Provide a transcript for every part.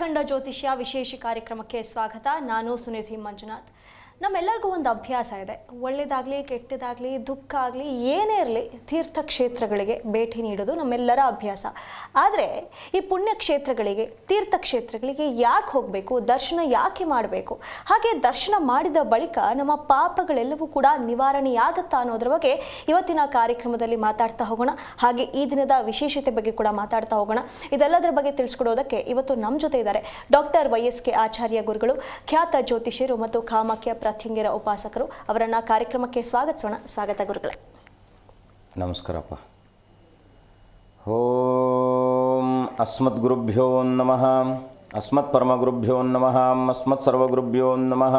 ಮಾರ್ಕಂಡ ಜ್ಯೋತಿಷ್ಯ ವಿಶೇಷ ಕಾರ್ಯಕ್ರಮಕ್ಕೆ ಸ್ವಾಗತ. ನಾನು ಸುನಿಧಿ ಮಂಜುನಾಥ್. ನಮ್ಮೆಲ್ಲರಿಗೂ ಒಂದು ಅಭ್ಯಾಸ ಇದೆ, ಒಳ್ಳೆಯದಾಗಲಿ ಕೆಟ್ಟದಾಗಲಿ ದುಃಖ ಆಗಲಿ ಏನೇ ಇರಲಿ ತೀರ್ಥಕ್ಷೇತ್ರಗಳಿಗೆ ಭೇಟಿ ನೀಡೋದು ನಮ್ಮೆಲ್ಲರ ಅಭ್ಯಾಸ. ಆದರೆ ಈ ಪುಣ್ಯಕ್ಷೇತ್ರಗಳಿಗೆ ತೀರ್ಥಕ್ಷೇತ್ರಗಳಿಗೆ ಯಾಕೆ ಹೋಗಬೇಕು, ದರ್ಶನ ಯಾಕೆ ಮಾಡಬೇಕು, ಹಾಗೆ ದರ್ಶನ ಮಾಡಿದ ಬಳಿಕ ನಮ್ಮ ಪಾಪಗಳೆಲ್ಲವೂ ಕೂಡ ನಿವಾರಣೆಯಾಗುತ್ತಾ ಅನ್ನೋದ್ರ ಬಗ್ಗೆ ಇವತ್ತಿನ ಕಾರ್ಯಕ್ರಮದಲ್ಲಿ ಮಾತಾಡ್ತಾ ಹೋಗೋಣ. ಹಾಗೆ ಈ ದಿನದ ವಿಶೇಷತೆ ಬಗ್ಗೆ ಕೂಡ ಮಾತಾಡ್ತಾ ಹೋಗೋಣ. ಇದೆಲ್ಲದರ ಬಗ್ಗೆ ತಿಳಿಸ್ಕೊಡೋದಕ್ಕೆ ಇವತ್ತು ನಮ್ಮ ಜೊತೆ ಇದ್ದಾರೆ ಡಾಕ್ಟರ್ YSK ಆಚಾರ್ಯ ಗುರುಗಳು, ಖ್ಯಾತ ಜ್ಯೋತಿಷ್ಯರು ಮತ್ತು ಕಾಮಾಖ್ಯ ಪ್ರತ್ಯಂಗಿರ ಉಪಾಸಕರು. ಅವರನ್ನ ಕಾರ್ಯಕ್ರಮಕ್ಕೆ ಸ್ವಾಗತಿಸೋಣ. ಸ್ವಾಗತ ಗುರುಗಳೇ. ನಮಸ್ಕಾರಪ್ಪ. ಓಂ ಅಸ್ಮದ್ ಗುರುಭ್ಯೋ ನಮಃ, ಅಸ್ಮತ್ ಪರಮಗುರುಭ್ಯೋ ನಮಃ, ಅಸ್ಮತ್ ಸರ್ವಗುರುಭ್ಯೋ ನಮಃ.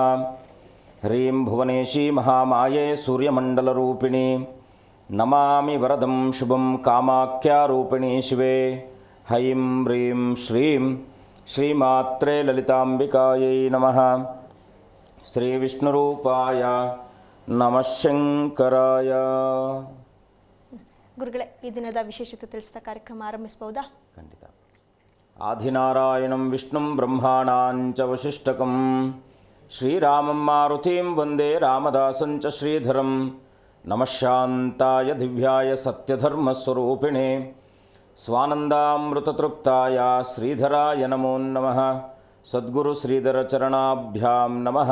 ಹ್ರೀಂ ಭುವನೇಶಿ ಮಹಾಮಾಯೆ ಸೂರ್ಯಮಂಡಲರೂಪಿಣಿ ನಮಾಮಿ ವರದಂ ಶುಭಂ ಕಾಮಾಖ್ಯಾರೂಪಿಣಿ ಶಿವೆ. ಹೈಂ ಹ್ರೀಂ ಶ್ರೀಂ ಶ್ರೀಮಾತ್ರೇ ಲಲಿತಾಂಬಿಕಾಯೈ ನಮಃ. ಶ್ರೀ ವಿಷ್ಣುರೂಪಾಯ ನಮಃ ಶಂಕರಾಯ. ಗುರುಗಳೇ, ಈ ದಿನದ ವಿಶೇಷತೆ ತಿಳಿಸಿದ ಕಾರ್ಯಕ್ರಮ ಆರಂಭಿಸಬಹುದಾ? ಖಂಡಿತ. ಆದಿನಾರಾಯಣಂ ವಿಷ್ಣುಂ ಬ್ರಹ್ಮಾಣಾಂಚ ವಸಿಷ್ಠಕಂ ಶ್ರೀರಾಮಂ ಮಾರುತಿಂ ವಂದೇ ರಾಮದಾಸಂಚ ಶ್ರೀಧರಂ. ನಮಃ ಶಾಂತಾಯ ದಿವ್ಯಾಯ ಸತ್ಯಧರ್ಮಸ್ವರೂಪಿಣೆ ಸ್ವಾನಂದಾಮೃತತೃಪ್ತಾಯ ಶ್ರೀಧರಾಯ ನಮೋ ನಮಃ. ಸದ್ಗುರು ಶ್ರೀಧರ ಚರಣಾಭ್ಯಾಂ ನಮಃ.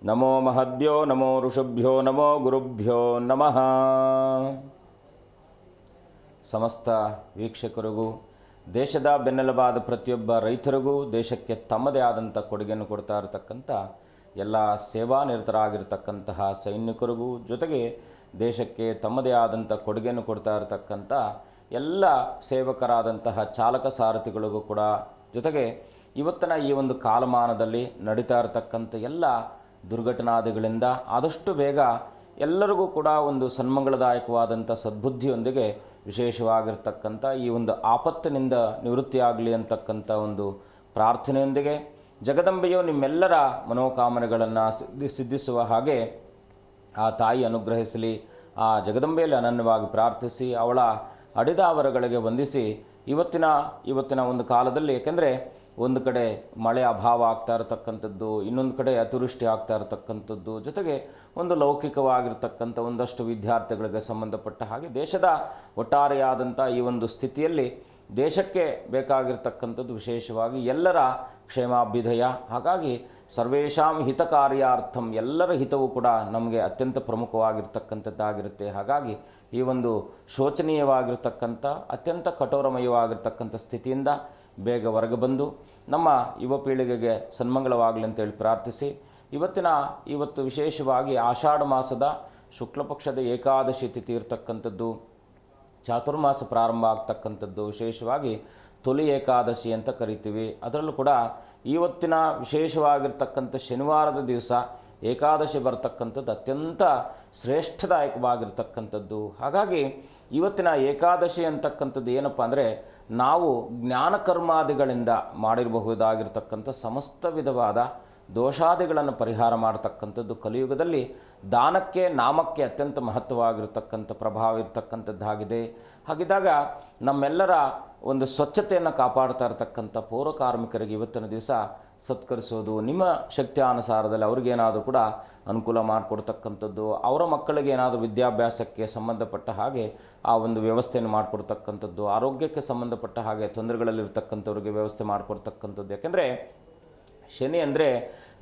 ನಮೋ ಮಹದ್ಭ್ಯೋ ನಮೋ ಋಷಭ್ಯೋ ನಮೋ ಗುರುಭ್ಯೋ ನಮಃ. ಸಮಸ್ತ ವೀಕ್ಷಕರಿಗೂ, ದೇಶದ ಬೆನ್ನೆಲುಬಾದ ಪ್ರತಿಯೊಬ್ಬ ರೈತರಿಗೂ, ದೇಶಕ್ಕೆ ತಮ್ಮದೇ ಆದಂಥ ಕೊಡುಗೆಯನ್ನು ಕೊಡ್ತಾ ಇರತಕ್ಕಂಥ ಎಲ್ಲ ಸೇವಾನಿರತರಾಗಿರ್ತಕ್ಕಂತಹ ಸೈನಿಕರಿಗೂ, ಜೊತೆಗೆ ದೇಶಕ್ಕೆ ತಮ್ಮದೇ ಆದಂಥ ಕೊಡುಗೆಯನ್ನು ಕೊಡ್ತಾ ಇರತಕ್ಕಂಥ ಎಲ್ಲ ಸೇವಕರಾದಂತಹ ಚಾಲಕ ಸಾರಥಿಗಳಿಗೂ ಕೂಡ, ಜೊತೆಗೆ ಇವತ್ತಿನ ಈ ಒಂದು ಕಾಲಮಾನದಲ್ಲಿ ನಡೀತಾ ಇರತಕ್ಕಂಥ ಎಲ್ಲ ದುರ್ಘಟನಾದಿಗಳಿಂದ ಆದಷ್ಟು ಬೇಗ ಎಲ್ಲರಿಗೂ ಕೂಡ ಒಂದು ಸನ್ಮಂಗಳದಾಯಕವಾದಂಥ ಸದ್ಬುದ್ಧಿಯೊಂದಿಗೆ ವಿಶೇಷವಾಗಿರ್ತಕ್ಕಂಥ ಈ ಒಂದು ಆಪತ್ತಿನಿಂದ ನಿವೃತ್ತಿಯಾಗಲಿ ಅಂತಕ್ಕಂಥ ಒಂದು ಪ್ರಾರ್ಥನೆಯೊಂದಿಗೆ ಜಗದಂಬೆಯು ನಿಮ್ಮೆಲ್ಲರ ಮನೋಕಾಮನೆಗಳನ್ನು ಸಿದ್ಧಿಸುವ ಹಾಗೆ ಆ ತಾಯಿ ಅನುಗ್ರಹಿಸಲಿ. ಆ ಜಗದಂಬೆಯಲ್ಲಿ ಅನನ್ಯವಾಗಿ ಪ್ರಾರ್ಥಿಸಿ ಅವಳ ಅಡಿದಾವರಗಳಿಗೆ ವಂದಿಸಿ ಇವತ್ತಿನ ಒಂದು ಕಾಲದಲ್ಲಿ, ಏಕೆಂದರೆ ಒಂದು ಕಡೆ ಮಳೆ ಅಭಾವ ಆಗ್ತಾ ಇರತಕ್ಕಂಥದ್ದು, ಇನ್ನೊಂದು ಕಡೆ ಅತಿವೃಷ್ಟಿ ಆಗ್ತಾ ಇರತಕ್ಕಂಥದ್ದು, ಜೊತೆಗೆ ಒಂದು ಲೌಕಿಕವಾಗಿರ್ತಕ್ಕಂಥ ಒಂದಷ್ಟು ವಿದ್ಯಾರ್ಥಿಗಳಿಗೆ ಸಂಬಂಧಪಟ್ಟ ಹಾಗೆ ದೇಶದ ಒಟ್ಟಾರೆಯಾದಂಥ ಈ ಒಂದು ಸ್ಥಿತಿಯಲ್ಲಿ ದೇಶಕ್ಕೆ ಬೇಕಾಗಿರ್ತಕ್ಕಂಥದ್ದು ವಿಶೇಷವಾಗಿ ಎಲ್ಲರ ಕ್ಷೇಮಾಭ್ಯುದಯ. ಹಾಗಾಗಿ ಸರ್ವೇಷಾಂ ಹಿತಕಾರ್ಯಾರ್ಥಂ, ಎಲ್ಲರ ಹಿತವೂ ಕೂಡ ನಮಗೆ ಅತ್ಯಂತ ಪ್ರಮುಖವಾಗಿರ್ತಕ್ಕಂಥದ್ದಾಗಿರುತ್ತೆ. ಹಾಗಾಗಿ ಈ ಒಂದು ಶೋಚನೀಯವಾಗಿರ್ತಕ್ಕಂಥ ಅತ್ಯಂತ ಕಠೋರಮಯವಾಗಿರ್ತಕ್ಕಂಥ ಸ್ಥಿತಿಯಿಂದ ಬೇಗ ಹೊರಗೆ ಬಂದು ನಮ್ಮ ಯುವ ಪೀಳಿಗೆಗೆ ಸನ್ಮಂಗಳವಾಗಲಿ ಅಂತೇಳಿ ಪ್ರಾರ್ಥಿಸಿ, ಇವತ್ತು ವಿಶೇಷವಾಗಿ ಆಷಾಢ ಮಾಸದ ಶುಕ್ಲ ಪಕ್ಷದ ಏಕಾದಶಿ ತಿಥಿ ಇರ್ತಕ್ಕಂಥದ್ದು, ಚಾತುರ್ಮಾಸ ಪ್ರಾರಂಭ ಆಗ್ತಕ್ಕಂಥದ್ದು, ವಿಶೇಷವಾಗಿ ತೊಲಿ ಏಕಾದಶಿ ಅಂತ ಕರಿತೀವಿ. ಅದರಲ್ಲೂ ಕೂಡ ಇವತ್ತಿನ ವಿಶೇಷವಾಗಿರ್ತಕ್ಕಂಥ ಶನಿವಾರದ ದಿವಸ ಏಕಾದಶಿ ಬರ್ತಕ್ಕಂಥದ್ದು ಅತ್ಯಂತ ಶ್ರೇಷ್ಠದಾಯಕವಾಗಿರ್ತಕ್ಕಂಥದ್ದು. ಹಾಗಾಗಿ ಇವತ್ತಿನ ಏಕಾದಶಿ ಅಂತಕ್ಕಂಥದ್ದು ಏನಪ್ಪ ಅಂದರೆ, ನಾವು ಜ್ಞಾನಕರ್ಮಾದಿಗಳಿಂದ ಮಾಡಿರಬಹುದಾಗಿರ್ತಕ್ಕಂಥ ಸಮಸ್ತ ವಿಧವಾದ ದೋಷಾದಿಗಳನ್ನು ಪರಿಹಾರ ಮಾಡತಕ್ಕಂಥದ್ದು. ಕಲಿಯುಗದಲ್ಲಿ ದಾನಕ್ಕೆ ನಾಮಕ್ಕೆ ಅತ್ಯಂತ ಮಹತ್ವವಾಗಿರ್ತಕ್ಕಂಥ ಪ್ರಭಾವ ಇರತಕ್ಕಂಥದ್ದಾಗಿದೆ. ಹಾಗಿದ್ದಾಗ ನಮ್ಮೆಲ್ಲರ ಒಂದು ಸ್ವಚ್ಛತೆಯನ್ನು ಕಾಪಾಡ್ತಾ ಇರತಕ್ಕಂಥ ಪೌರ ಕಾರ್ಮಿಕರಿಗೆ ಇವತ್ತಿನ ದಿವಸ ಸತ್ಕರಿಸೋದು, ನಿಮ್ಮ ಶಕ್ತಿಯಾನುಸಾರದಲ್ಲಿ ಅವ್ರಿಗೇನಾದರೂ ಕೂಡ ಅನುಕೂಲ ಮಾಡಿಕೊಡ್ತಕ್ಕಂಥದ್ದು, ಅವರ ಮಕ್ಕಳಿಗೆ ಏನಾದರೂ ವಿದ್ಯಾಭ್ಯಾಸಕ್ಕೆ ಸಂಬಂಧಪಟ್ಟ ಹಾಗೆ ಆ ಒಂದು ವ್ಯವಸ್ಥೆಯನ್ನು ಮಾಡಿಕೊಡ್ತಕ್ಕಂಥದ್ದು, ಆರೋಗ್ಯಕ್ಕೆ ಸಂಬಂಧಪಟ್ಟ ಹಾಗೆ ತೊಂದರೆಗಳಲ್ಲಿರ್ತಕ್ಕಂಥವ್ರಿಗೆ ವ್ಯವಸ್ಥೆ ಮಾಡಿಕೊಡ್ತಕ್ಕಂಥದ್ದು. ಯಾಕೆಂದರೆ ಶನಿ ಅಂದರೆ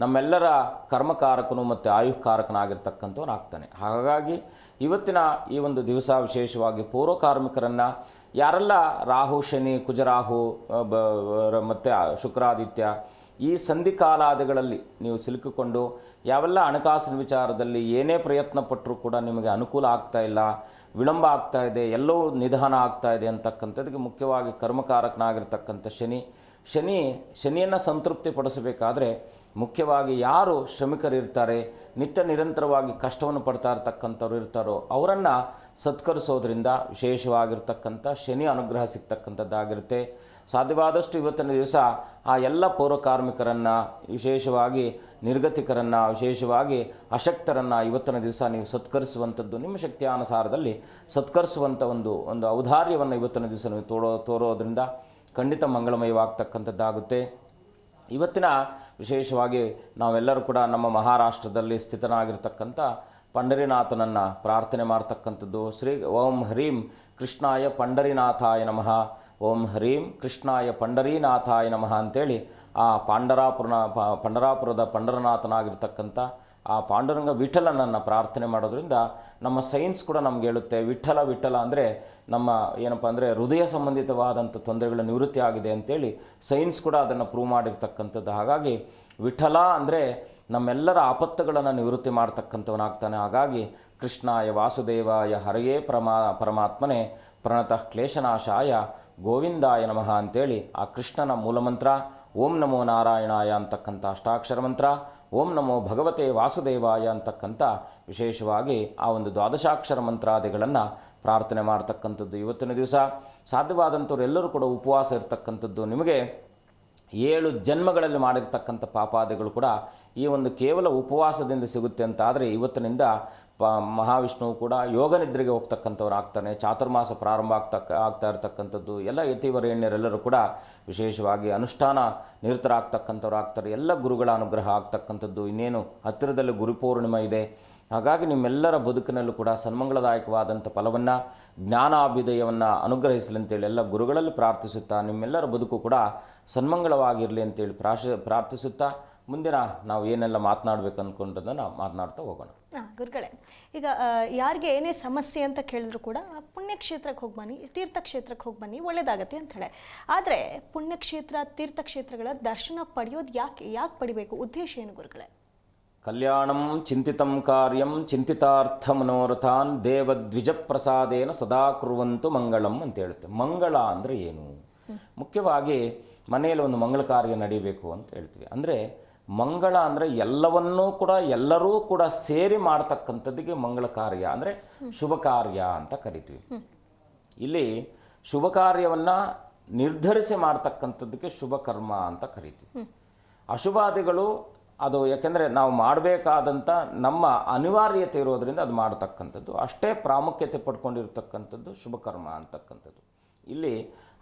ನಮ್ಮೆಲ್ಲರ ಕರ್ಮಕಾರಕನು ಮತ್ತು ಆಯುಷ್ಕಾರಕನಾಗಿರ್ತಕ್ಕಂಥವನು ಆಗ್ತಾನೆ. ಹಾಗಾಗಿ ಇವತ್ತಿನ ಈ ಒಂದು ದಿವಸ ವಿಶೇಷವಾಗಿ ಪೌರ ಕಾರ್ಮಿಕರನ್ನು ಯಾರೆಲ್ಲ ರಾಹು ಶನಿ ಕುಜರಾಹು ಮತ್ತು ಶುಕ್ರಾದಿತ್ಯ ಈ ಸಂಧಿಕಾಲಾದಿಗಳಲ್ಲಿ ನೀವು ಸಿಲುಕಿಕೊಂಡು ಯಾವೆಲ್ಲ ಹಣಕಾಸಿನ ವಿಚಾರದಲ್ಲಿ ಏನೇ ಪ್ರಯತ್ನ ಪಟ್ಟರೂ ಕೂಡ ನಿಮಗೆ ಅನುಕೂಲ ಆಗ್ತಾ ಇಲ್ಲ, ವಿಳಂಬ ಆಗ್ತಾ ಇದೆ, ಎಲ್ಲವೂ ನಿಧಾನ ಆಗ್ತಾ ಇದೆ ಅಂತಕ್ಕಂಥದ್ದಕ್ಕೆ ಮುಖ್ಯವಾಗಿ ಕರ್ಮಕಾರಕನಾಗಿರ್ತಕ್ಕಂಥ ಶನಿಯನ್ನು ಸಂತೃಪ್ತಿ ಪಡಿಸಬೇಕಾದ್ರೆ ಮುಖ್ಯವಾಗಿ ಯಾರು ಶ್ರಮಿಕರಿರ್ತಾರೆ, ನಿತ್ಯ ನಿರಂತರವಾಗಿ ಕಷ್ಟವನ್ನು ಪಡ್ತಾ ಇರ್ತಕ್ಕಂಥವ್ರು ಇರ್ತಾರೋ ಅವರನ್ನು ಸತ್ಕರಿಸೋದ್ರಿಂದ ವಿಶೇಷವಾಗಿರ್ತಕ್ಕಂಥ ಶನಿ ಅನುಗ್ರಹ ಸಿಗ್ತಕ್ಕಂಥದ್ದಾಗಿರುತ್ತೆ. ಸಾಧ್ಯವಾದಷ್ಟು ಇವತ್ತಿನ ದಿವಸ ಆ ಎಲ್ಲ ಪೌರ ಕಾರ್ಮಿಕರನ್ನು, ವಿಶೇಷವಾಗಿ ನಿರ್ಗತಿಕರನ್ನು, ವಿಶೇಷವಾಗಿ ಅಶಕ್ತರನ್ನು ಇವತ್ತಿನ ದಿವಸ ನೀವು ಸತ್ಕರಿಸುವಂಥದ್ದು, ನಿಮ್ಮ ಶಕ್ತಿಯಾನುಸಾರದಲ್ಲಿ ಸತ್ಕರಿಸುವಂಥ ಒಂದು ಔದಾರ್ಯವನ್ನು ಇವತ್ತಿನ ದಿವಸ ನೀವು ತೋರೋದ್ರಿಂದ ಖಂಡಿತ ಮಂಗಳಮಯವಾಗ್ತಕ್ಕಂಥದ್ದಾಗುತ್ತೆ. ಇವತ್ತಿನ ವಿಶೇಷವಾಗಿ ನಾವೆಲ್ಲರೂ ಕೂಡ ನಮ್ಮ ಮಹಾರಾಷ್ಟ್ರದಲ್ಲಿ ಸ್ಥಿತನಾಗಿರ್ತಕ್ಕಂಥ ಪಂಡರಿನಾಥನನ್ನು ಪ್ರಾರ್ಥನೆ ಮಾಡ್ತಕ್ಕಂಥದ್ದು. ಶ್ರೀ ಓಂ ಹ್ರೀಂ ಕೃಷ್ಣಾಯ ಪಂಡರಿನಾಥಾಯ ನಮಃ, ಓಂ ಹ್ರೀಂ ಕೃಷ್ಣಾಯ ಪಂಡರೀನಾಥಾಯ ನಮಃ ಅಂತೇಳಿ ಆ ಪಂಡರಾಪುರದ ಪಂಡರನಾಥನಾಗಿರ್ತಕ್ಕಂಥ ಆ ಪಾಂಡುರಂಗ ವಿಠಲನನ್ನು ಪ್ರಾರ್ಥನೆ ಮಾಡೋದ್ರಿಂದ ನಮ್ಮ ಸೈನ್ಸ್ ಕೂಡ ನಮ್ಗೆ ಹೇಳುತ್ತೆ ವಿಠಲ ವಿಠಲ ಅಂದರೆ ನಮ್ಮ ಏನಪ್ಪ ಅಂದರೆ ಹೃದಯ ಸಂಬಂಧಿತವಾದಂಥ ತೊಂದರೆಗಳ ನಿವೃತ್ತಿ ಆಗಿದೆ ಅಂತೇಳಿ ಸೈನ್ಸ್ ಕೂಡ ಅದನ್ನು ಪ್ರೂವ್ ಮಾಡಿರ್ತಕ್ಕಂಥದ್ದು. ಹಾಗಾಗಿ ವಿಠಲ ಅಂದರೆ ನಮ್ಮೆಲ್ಲರ ಆಪತ್ತುಗಳನ್ನು ನಿವೃತ್ತಿ ಮಾಡ್ತಕ್ಕಂಥವನಾಗ್ತಾನೆ. ಹಾಗಾಗಿ ಕೃಷ್ಣಾಯ ವಾಸುದೇವಾಯ ಹರಯೇ ಪರಮಾತ್ಮನೇ ಪ್ರಣತಃ ಕ್ಲೇಶನಾಶಾಯ ಗೋವಿಂದಾಯ ನಮಃ ಅಂತೇಳಿ ಆ ಕೃಷ್ಣನ ಮೂಲಮಂತ್ರ ಓಂ ನಮೋ ನಾರಾಯಣಾಯ ಅಂತಕ್ಕಂಥ ಅಷ್ಟಾಕ್ಷರ ಮಂತ್ರ, ಓಂ ನಮೋ ಭಗವತೆ ವಾಸುದೇವಾಯ ಅಂತಕ್ಕಂಥ ವಿಶೇಷವಾಗಿ ಆ ಒಂದು ದ್ವಾದಶಾಕ್ಷರ ಮಂತ್ರಾದಿಗಳನ್ನು ಪ್ರಾರ್ಥನೆ ಮಾಡ್ತಕ್ಕಂಥದ್ದು. ಇವತ್ತಿನ ದಿವಸ ಸಾಧ್ಯವಾದಂಥವ್ರು ಎಲ್ಲರೂ ಕೂಡ ಉಪವಾಸ ಇರ್ತಕ್ಕಂಥದ್ದು. ನಿಮಗೆ 7 ಜನ್ಮಗಳಲ್ಲಿ ಮಾಡಿರ್ತಕ್ಕಂಥ ಪಾಪಾದಿಗಳು ಕೂಡ ಈ ಒಂದು ಕೇವಲ ಉಪವಾಸದಿಂದ ಸಿಗುತ್ತೆ ಅಂತ ಆದರೆ ಇವತ್ತಿನಿಂದ ಮಹಾವಿಷ್ಣುವು ಕೂಡ ಯೋಗ ನಿದ್ರೆಗೆ ಹೋಗ್ತಕ್ಕಂಥವ್ರು ಆಗ್ತಾನೆ. ಚಾತುರ್ಮಾಸ ಪ್ರಾರಂಭ ಆಗ್ತಾ ಇರ್ತಕ್ಕಂಥದ್ದು. ಎಲ್ಲ ಯತಿವರೇಣ್ಯರೆಲ್ಲರೂ ಕೂಡ ವಿಶೇಷವಾಗಿ ಅನುಷ್ಠಾನ ನಿರತರಾಗ್ತಕ್ಕಂಥವ್ರು ಆಗ್ತಾರೆ. ಎಲ್ಲ ಗುರುಗಳ ಅನುಗ್ರಹ ಆಗ್ತಕ್ಕಂಥದ್ದು. ಇನ್ನೇನು ಹತ್ತಿರದಲ್ಲಿ ಗುರುಪೂರ್ಣಿಮೆ ಇದೆ. ಹಾಗಾಗಿ ನಿಮ್ಮೆಲ್ಲರ ಬದುಕಿನಲ್ಲೂ ಕೂಡ ಸನ್ಮಂಗಳದಾಯಕವಾದಂಥ ಫಲವನ್ನು ಜ್ಞಾನಾಭ್ಯುದಯವನ್ನು ಅನುಗ್ರಹಿಸಲಿ ಅಂತೇಳಿ ಎಲ್ಲ ಗುರುಗಳಲ್ಲಿ ಪ್ರಾರ್ಥಿಸುತ್ತಾ ನಿಮ್ಮೆಲ್ಲರ ಬದುಕು ಕೂಡ ಸನ್ಮಂಗಳವಾಗಿರಲಿ ಅಂತೇಳಿ ಪ್ರಾರ್ಥಿಸುತ್ತಾ ಮುಂದಿನ ನಾವು ಏನೆಲ್ಲ ಮಾತನಾಡಬೇಕು ಅಂದ್ಕೊಂಡದನ್ನು ಮಾತನಾಡ್ತಾ ಹೋಗೋಣ. ಗುರುಗಳೇ, ಈಗ ಯಾರಿಗೆ ಏನೇ ಸಮಸ್ಯೆ ಅಂತ ಕೇಳಿದ್ರು ಕೂಡ ಪುಣ್ಯಕ್ಷೇತ್ರಕ್ಕೆ ಹೋಗಿ ಬನ್ನಿ, ತೀರ್ಥಕ್ಷೇತ್ರಕ್ಕೆ ಹೋಗಿ ಬನ್ನಿ, ಒಳ್ಳೇದಾಗತ್ತೆ ಅಂಥೇಳೆ. ಆದರೆ ಪುಣ್ಯಕ್ಷೇತ್ರ ತೀರ್ಥಕ್ಷೇತ್ರಗಳ ದರ್ಶನ ಪಡೆಯೋದು ಯಾಕೆ ಪಡಿಬೇಕು? ಉದ್ದೇಶ ಏನು ಗುರುಗಳೇ? ಕಲ್ಯಾಣಂ ಚಿಂತಿತಂ ಕಾರ್ಯಂ ಚಿಂತಿತಾರ್ಥ ಮನೋರಥಾನ್ ದೇವದ್ವಿಜ ಪ್ರಸಾದೇನ ಸದಾ ಕುರುವಂತು ಮಂಗಳಂ ಅಂತ ಹೇಳುತ್ತೆ. ಮಂಗಳ ಅಂದರೆ ಏನು? ಮುಖ್ಯವಾಗಿ ಮನೆಯಲ್ಲಿ ಒಂದು ಮಂಗಳ ಕಾರ್ಯ ನಡೀಬೇಕು ಅಂತ ಹೇಳ್ತೀವಿ. ಅಂದರೆ ಮಂಗಳ ಅಂದರೆ ಎಲ್ಲವನ್ನೂ ಕೂಡ ಎಲ್ಲರೂ ಕೂಡ ಸೇರಿ ಮಾಡ್ತಕ್ಕಂಥದ್ದಿಗೆ ಮಂಗಳ ಕಾರ್ಯ ಅಂದರೆ ಶುಭ ಕಾರ್ಯ ಅಂತ ಕರಿತೀವಿ. ಇಲ್ಲಿ ಶುಭ ಕಾರ್ಯವನ್ನು ನಿರ್ಧರಿಸಿ ಮಾಡ್ತಕ್ಕಂಥದ್ದಕ್ಕೆ ಶುಭ ಕರ್ಮ ಅಂತ ಕರಿತೀವಿ. ಅಶುಭಾದಿಗಳು ಅದು ಯಾಕೆಂದರೆ ನಾವು ಮಾಡಬೇಕಾದಂಥ ನಮ್ಮ ಅನಿವಾರ್ಯತೆ ಇರೋದರಿಂದ ಅದು ಮಾಡತಕ್ಕಂಥದ್ದು. ಅಷ್ಟೇ ಪ್ರಾಮುಖ್ಯತೆ ಪಡ್ಕೊಂಡಿರ್ತಕ್ಕಂಥದ್ದು ಶುಭ ಕರ್ಮ ಅಂತಕ್ಕಂಥದ್ದು. ಇಲ್ಲಿ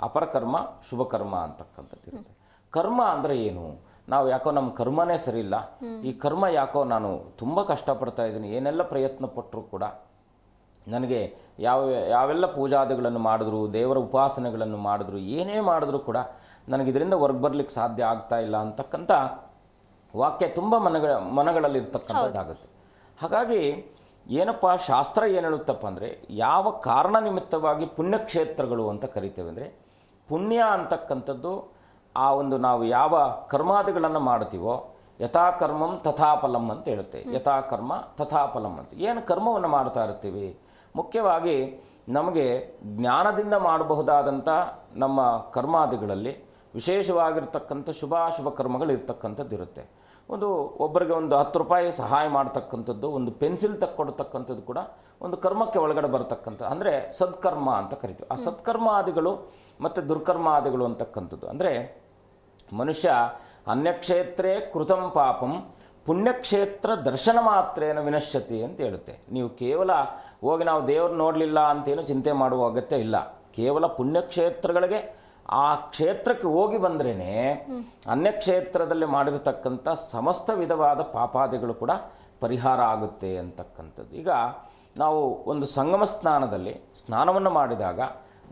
ಅಪರಕರ್ಮ ಶುಭ ಕರ್ಮ ಅಂತಕ್ಕಂಥದ್ದು ಇರುತ್ತೆ. ಕರ್ಮ ಅಂದರೆ ಏನು? ನಾವು ಯಾಕೋ ನಮ್ಮ ಕರ್ಮನೇ ಸರಿ ಇಲ್ಲ, ಈ ಕರ್ಮ ಯಾಕೋ ನಾನು ತುಂಬ ಕಷ್ಟಪಡ್ತಾ ಇದ್ದೀನಿ, ಏನೆಲ್ಲ ಪ್ರಯತ್ನ ಪಟ್ಟರೂ ಕೂಡ ನನಗೆ ಯಾವೆಲ್ಲ ಪೂಜಾದಿಗಳನ್ನು ಮಾಡಿದ್ರು, ದೇವರ ಉಪಾಸನೆಗಳನ್ನು ಮಾಡಿದ್ರು, ಏನೇ ಮಾಡಿದ್ರೂ ಕೂಡ ನನಗೆ ಇದರಿಂದ ಹೊರಗೆ ಬರಲಿಕ್ಕೆ ಸಾಧ್ಯ ಆಗ್ತಾ ಇಲ್ಲ ಅಂತಕ್ಕಂಥ ವಾಕ್ಯ ತುಂಬ ಮನಗಳಲ್ಲಿ ಇರ್ತಕ್ಕಂಥದ್ದಾಗುತ್ತೆ. ಹಾಗಾಗಿ ಏನಪ್ಪ ಶಾಸ್ತ್ರ ಏನು ಹೇಳುತ್ತಪ್ಪ ಅಂದರೆ ಯಾವ ಕಾರಣ ನಿಮಿತ್ತವಾಗಿ ಪುಣ್ಯಕ್ಷೇತ್ರಗಳು ಅಂತ ಕರಿತೇವೆ ಅಂದರೆ ಪುಣ್ಯ ಅಂತಕ್ಕಂಥದ್ದು ಆ ಒಂದು ನಾವು ಯಾವ ಕರ್ಮಾದಿಗಳನ್ನು ಮಾಡ್ತೀವೋ ಯಥಾಕರ್ಮಂ ತಥಾಫಲಂ ಅಂತ ಹೇಳುತ್ತೆ. ಯಥಾಕರ್ಮ ತಥಾಫಲಂ ಅಂತ ಏನು ಕರ್ಮವನ್ನು ಮಾಡ್ತಾ ಇರ್ತೀವಿ, ಮುಖ್ಯವಾಗಿ ನಮಗೆ ಜ್ಞಾನದಿಂದ ಮಾಡಬಹುದಾದಂಥ ನಮ್ಮ ಕರ್ಮಾದಿಗಳಲ್ಲಿ ವಿಶೇಷವಾಗಿರ್ತಕ್ಕಂಥ ಶುಭಾಶುಭ ಕರ್ಮಗಳು ಇರ್ತಕ್ಕಂಥದ್ದು ಇರುತ್ತೆ. ಒಬ್ಬರಿಗೆ ಒಂದು 10 ರೂಪಾಯಿ ಸಹಾಯ ಮಾಡ್ತಕ್ಕಂಥದ್ದು, ಒಂದು ಪೆನ್ಸಿಲ್ ತಕ್ಕೊಡ್ತಕ್ಕಂಥದ್ದು ಕೂಡ ಒಂದು ಕರ್ಮಕ್ಕೆ ಒಳಗಡೆ ಬರ್ತಕ್ಕಂಥ ಅಂದರೆ ಸತ್ಕರ್ಮ ಅಂತ ಕರಿತೀವಿ. ಆ ಸತ್ಕರ್ಮಾದಿಗಳು ಮತ್ತು ದುರ್ಕರ್ಮಾದಿಗಳು ಅಂತಕ್ಕಂಥದ್ದು ಅಂದರೆ ಮನುಷ್ಯ ಅನ್ಯಕ್ಷೇತ್ರೇ ಕೃತಂ ಪಾಪಂ ಪುಣ್ಯಕ್ಷೇತ್ರ ದರ್ಶನ ಮಾತ್ರೇನ ವಿನಶ್ಯತಿ ಅಂತ ಹೇಳುತ್ತೆ. ನೀವು ಕೇವಲ ಹೋಗಿ ನಾವು ದೇವ್ರು ನೋಡಲಿಲ್ಲ ಅಂತೇನು ಚಿಂತೆ ಮಾಡುವ ಅಗತ್ಯ ಇಲ್ಲ. ಕೇವಲ ಪುಣ್ಯಕ್ಷೇತ್ರಗಳಿಗೆ ಆ ಕ್ಷೇತ್ರಕ್ಕೆ ಹೋಗಿ ಬಂದ್ರೇ ಅನ್ಯಕ್ಷೇತ್ರದಲ್ಲಿ ಮಾಡಿರತಕ್ಕಂಥ ಸಮಸ್ತ ವಿಧವಾದ ಪಾಪಾದಿಗಳು ಕೂಡ ಪರಿಹಾರ ಆಗುತ್ತೆ ಅಂತಕ್ಕಂಥದ್ದು. ಈಗ ನಾವು ಒಂದು ಸಂಗಮ ಸ್ನಾನದಲ್ಲಿ ಸ್ನಾನವನ್ನು ಮಾಡಿದಾಗ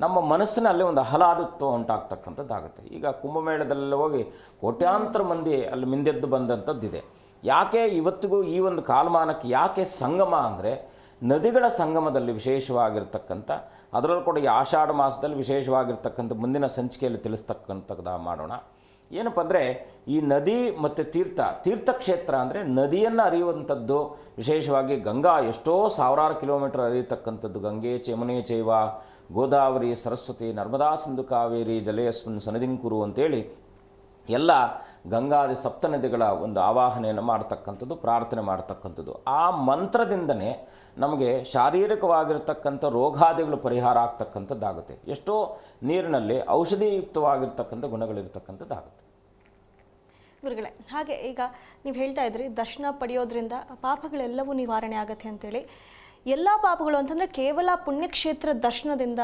ನಮ್ಮ ಮನಸ್ಸಿನಲ್ಲಿ ಒಂದು ಆಹ್ಲಾದತ್ವ ಉಂಟಾಗ್ತಕ್ಕಂಥದ್ದಾಗುತ್ತೆ. ಈಗ ಕುಂಭಮೇಳದಲ್ಲೆಲ್ಲ ಹೋಗಿ ಕೋಟ್ಯಾಂತರ ಮಂದಿ ಅಲ್ಲಿ ಮಿಂದೆದ್ದು ಬಂದಂಥದ್ದಿದೆ. ಯಾಕೆ ಇವತ್ತಿಗೂ ಈ ಒಂದು ಕಾಲಮಾನಕ್ಕೆ ಯಾಕೆ ಸಂಗಮ ಅಂದರೆ ನದಿಗಳ ಸಂಗಮದಲ್ಲಿ ವಿಶೇಷವಾಗಿರ್ತಕ್ಕಂಥ ಅದರಲ್ಲೂ ಕೂಡ ಈ ಆಷಾಢ ಮಾಸದಲ್ಲಿ ವಿಶೇಷವಾಗಿರ್ತಕ್ಕಂಥ ಮುಂದಿನ ಸಂಚಿಕೆಯಲ್ಲಿ ತಿಳಿಸ್ತಕ್ಕಂಥದ್ದು ಮಾಡೋಣ. ಏನಪ್ಪ ಅಂದರೆ ಈ ನದಿ ಮತ್ತು ತೀರ್ಥಕ್ಷೇತ್ರ ಅಂದರೆ ನದಿಯನ್ನು ಅರಿಯುವಂಥದ್ದು. ವಿಶೇಷವಾಗಿ ಗಂಗಾ ಎಷ್ಟೋ ಸಾವಿರಾರು ಕಿಲೋಮೀಟರ್ ಅರಿಯತಕ್ಕಂಥದ್ದು. ಗಂಗೆ ಯಮುನೆ ಚೈವ ಗೋದಾವರಿ ಸರಸ್ವತಿ ನರ್ಮದಾ ಸಿಂಧು ಕಾವೇರಿ ಜಲೇಸ್ಮಿನ್ ಸನ್ನಿಧಿಂಕುರು ಅಂತೇಳಿ ಎಲ್ಲ ಗಂಗಾದಿ ಸಪ್ತ ನದಿಗಳ ಒಂದು ಆವಾಹನೆಯನ್ನು ಮಾಡ್ತಕ್ಕಂಥದ್ದು, ಪ್ರಾರ್ಥನೆ ಮಾಡ್ತಕ್ಕಂಥದ್ದು. ಆ ಮಂತ್ರದಿಂದನೇ ನಮಗೆ ಶಾರೀರಿಕವಾಗಿರ್ತಕ್ಕಂಥ ರೋಗಾದಿಗಳು ಪರಿಹಾರ ಆಗ್ತಕ್ಕಂಥದ್ದಾಗುತ್ತೆ. ಎಷ್ಟೋ ನೀರಿನಲ್ಲಿ ಔಷಧಿಯುಕ್ತವಾಗಿರ್ತಕ್ಕಂಥ ಗುಣಗಳಿರ್ತಕ್ಕಂಥದ್ದಾಗುತ್ತೆ. ಗುರುಗಳೇ, ಹಾಗೆ ಈಗ ನೀವು ಹೇಳ್ತಾ ಇದ್ರಿ ದರ್ಶನ ಪಡೆಯೋದ್ರಿಂದ ಪಾಪಗಳೆಲ್ಲವೂ ನಿವಾರಣೆ ಆಗುತ್ತೆ ಅಂತೇಳಿ. ಎಲ್ಲ ಪಾಪಗಳು ಅಂತಂದರೆ ಕೇವಲ ಪುಣ್ಯಕ್ಷೇತ್ರ ದರ್ಶನದಿಂದ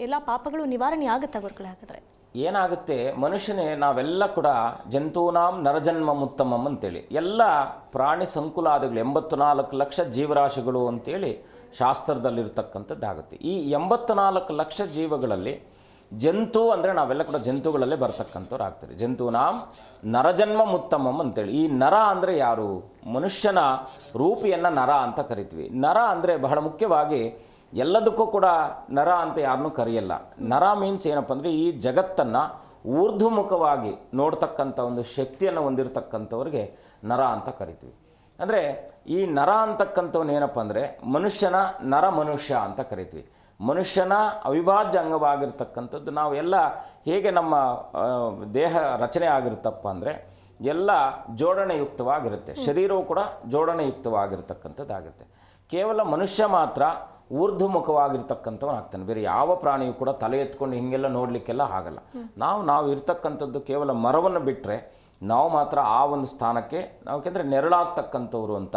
ಎಲ್ಲ ಪಾಪಗಳು ನಿವಾರಣೆ ಆಗುತ್ತಾ ಗುರುಗಳೇ? ಹಾಗಾದರೆ ಏನಾಗುತ್ತೆ, ಮನುಷ್ಯನೇ ನಾವೆಲ್ಲ ಕೂಡ ಜಂತೂನಾಂ ನರಜನ್ಮ ಮುತ್ತಮಂ ಅಂತೇಳಿ ಎಲ್ಲ ಪ್ರಾಣಿ ಸಂಕುಲಾದಿಗಳು 84 ಲಕ್ಷ ಜೀವರಾಶಿಗಳು ಅಂತೇಳಿ ಶಾಸ್ತ್ರದಲ್ಲಿರ್ತಕ್ಕಂಥದ್ದಾಗುತ್ತೆ. ಈ 84 ಲಕ್ಷ ಜೀವಗಳಲ್ಲಿ ಜಂತು ಅಂದರೆ ನಾವೆಲ್ಲ ಕೂಡ ಜಂತುಗಳಲ್ಲೇ ಬರ್ತಕ್ಕಂಥವ್ರು ಆಗ್ತಾರೆ. ಜಂತೂನಾಂ ನರಜನ್ಮ ಮುತ್ತಮಂ ಅಂತೇಳಿ. ಈ ನರ ಅಂದರೆ ಯಾರು? ಮನುಷ್ಯನ ರೂಪಿಯನ್ನು ನರ ಅಂತ ಕರಿತೀವಿ. ನರ ಅಂದರೆ ಬಹಳ ಮುಖ್ಯವಾಗಿ ಎಲ್ಲದಕ್ಕೂ ಕೂಡ ನರ ಅಂತ ಯಾರನ್ನೂ ಕರೆಯಲ್ಲ. ನರ ಮೀನ್ಸ್ ಏನಪ್ಪ ಅಂದರೆ ಈ ಜಗತ್ತನ್ನು ಊರ್ಧ್ವಮುಖವಾಗಿ ನೋಡ್ತಕ್ಕಂಥ ಒಂದು ಶಕ್ತಿಯನ್ನು ಹೊಂದಿರತಕ್ಕಂಥವ್ರಿಗೆ ನರ ಅಂತ ಕರಿತೀವಿ. ಅಂದರೆ ಈ ನರ ಅಂತಕ್ಕಂಥವನು ಏನಪ್ಪ ಅಂದರೆ ಮನುಷ್ಯನ ನರ ಮನುಷ್ಯ ಅಂತ ಕರಿತೀವಿ. ಮನುಷ್ಯನ ಅವಿಭಾಜ್ಯ ಅಂಗವಾಗಿರ್ತಕ್ಕಂಥದ್ದು. ನಾವೆಲ್ಲ ಹೇಗೆ ನಮ್ಮ ದೇಹ ರಚನೆ ಆಗಿರುತ್ತಪ್ಪ ಅಂದರೆ ಎಲ್ಲ ಜೋಡಣೆಯುಕ್ತವಾಗಿರುತ್ತೆ. ಶರೀರವು ಕೂಡ ಜೋಡಣೆಯುಕ್ತವಾಗಿರ್ತಕ್ಕಂಥದ್ದಾಗಿರುತ್ತೆ. ಕೇವಲ ಮನುಷ್ಯ ಮಾತ್ರ ಊರ್ಧ್ವಮುಖವಾಗಿರ್ತಕ್ಕಂಥವನಾಗ್ತಾನೆ. ಬೇರೆ ಯಾವ ಪ್ರಾಣಿಯೂ ಕೂಡ ತಲೆ ಎತ್ಕೊಂಡು ಹೀಗೆಲ್ಲ ನೋಡಲಿಕ್ಕೆಲ್ಲ ಆಗಲ್ಲ. ನಾವು ಇರ್ತಕ್ಕಂಥದ್ದು ಕೇವಲ ಮರವನ್ನು ಬಿಟ್ಟರೆ ನಾವು ಮಾತ್ರ ಆ ಒಂದು ಸ್ಥಾನಕ್ಕೆ ನಾವು ಯಾಕೆಂದರೆ ನೆರಳಾಗ್ತಕ್ಕಂಥವ್ರು ಅಂತ.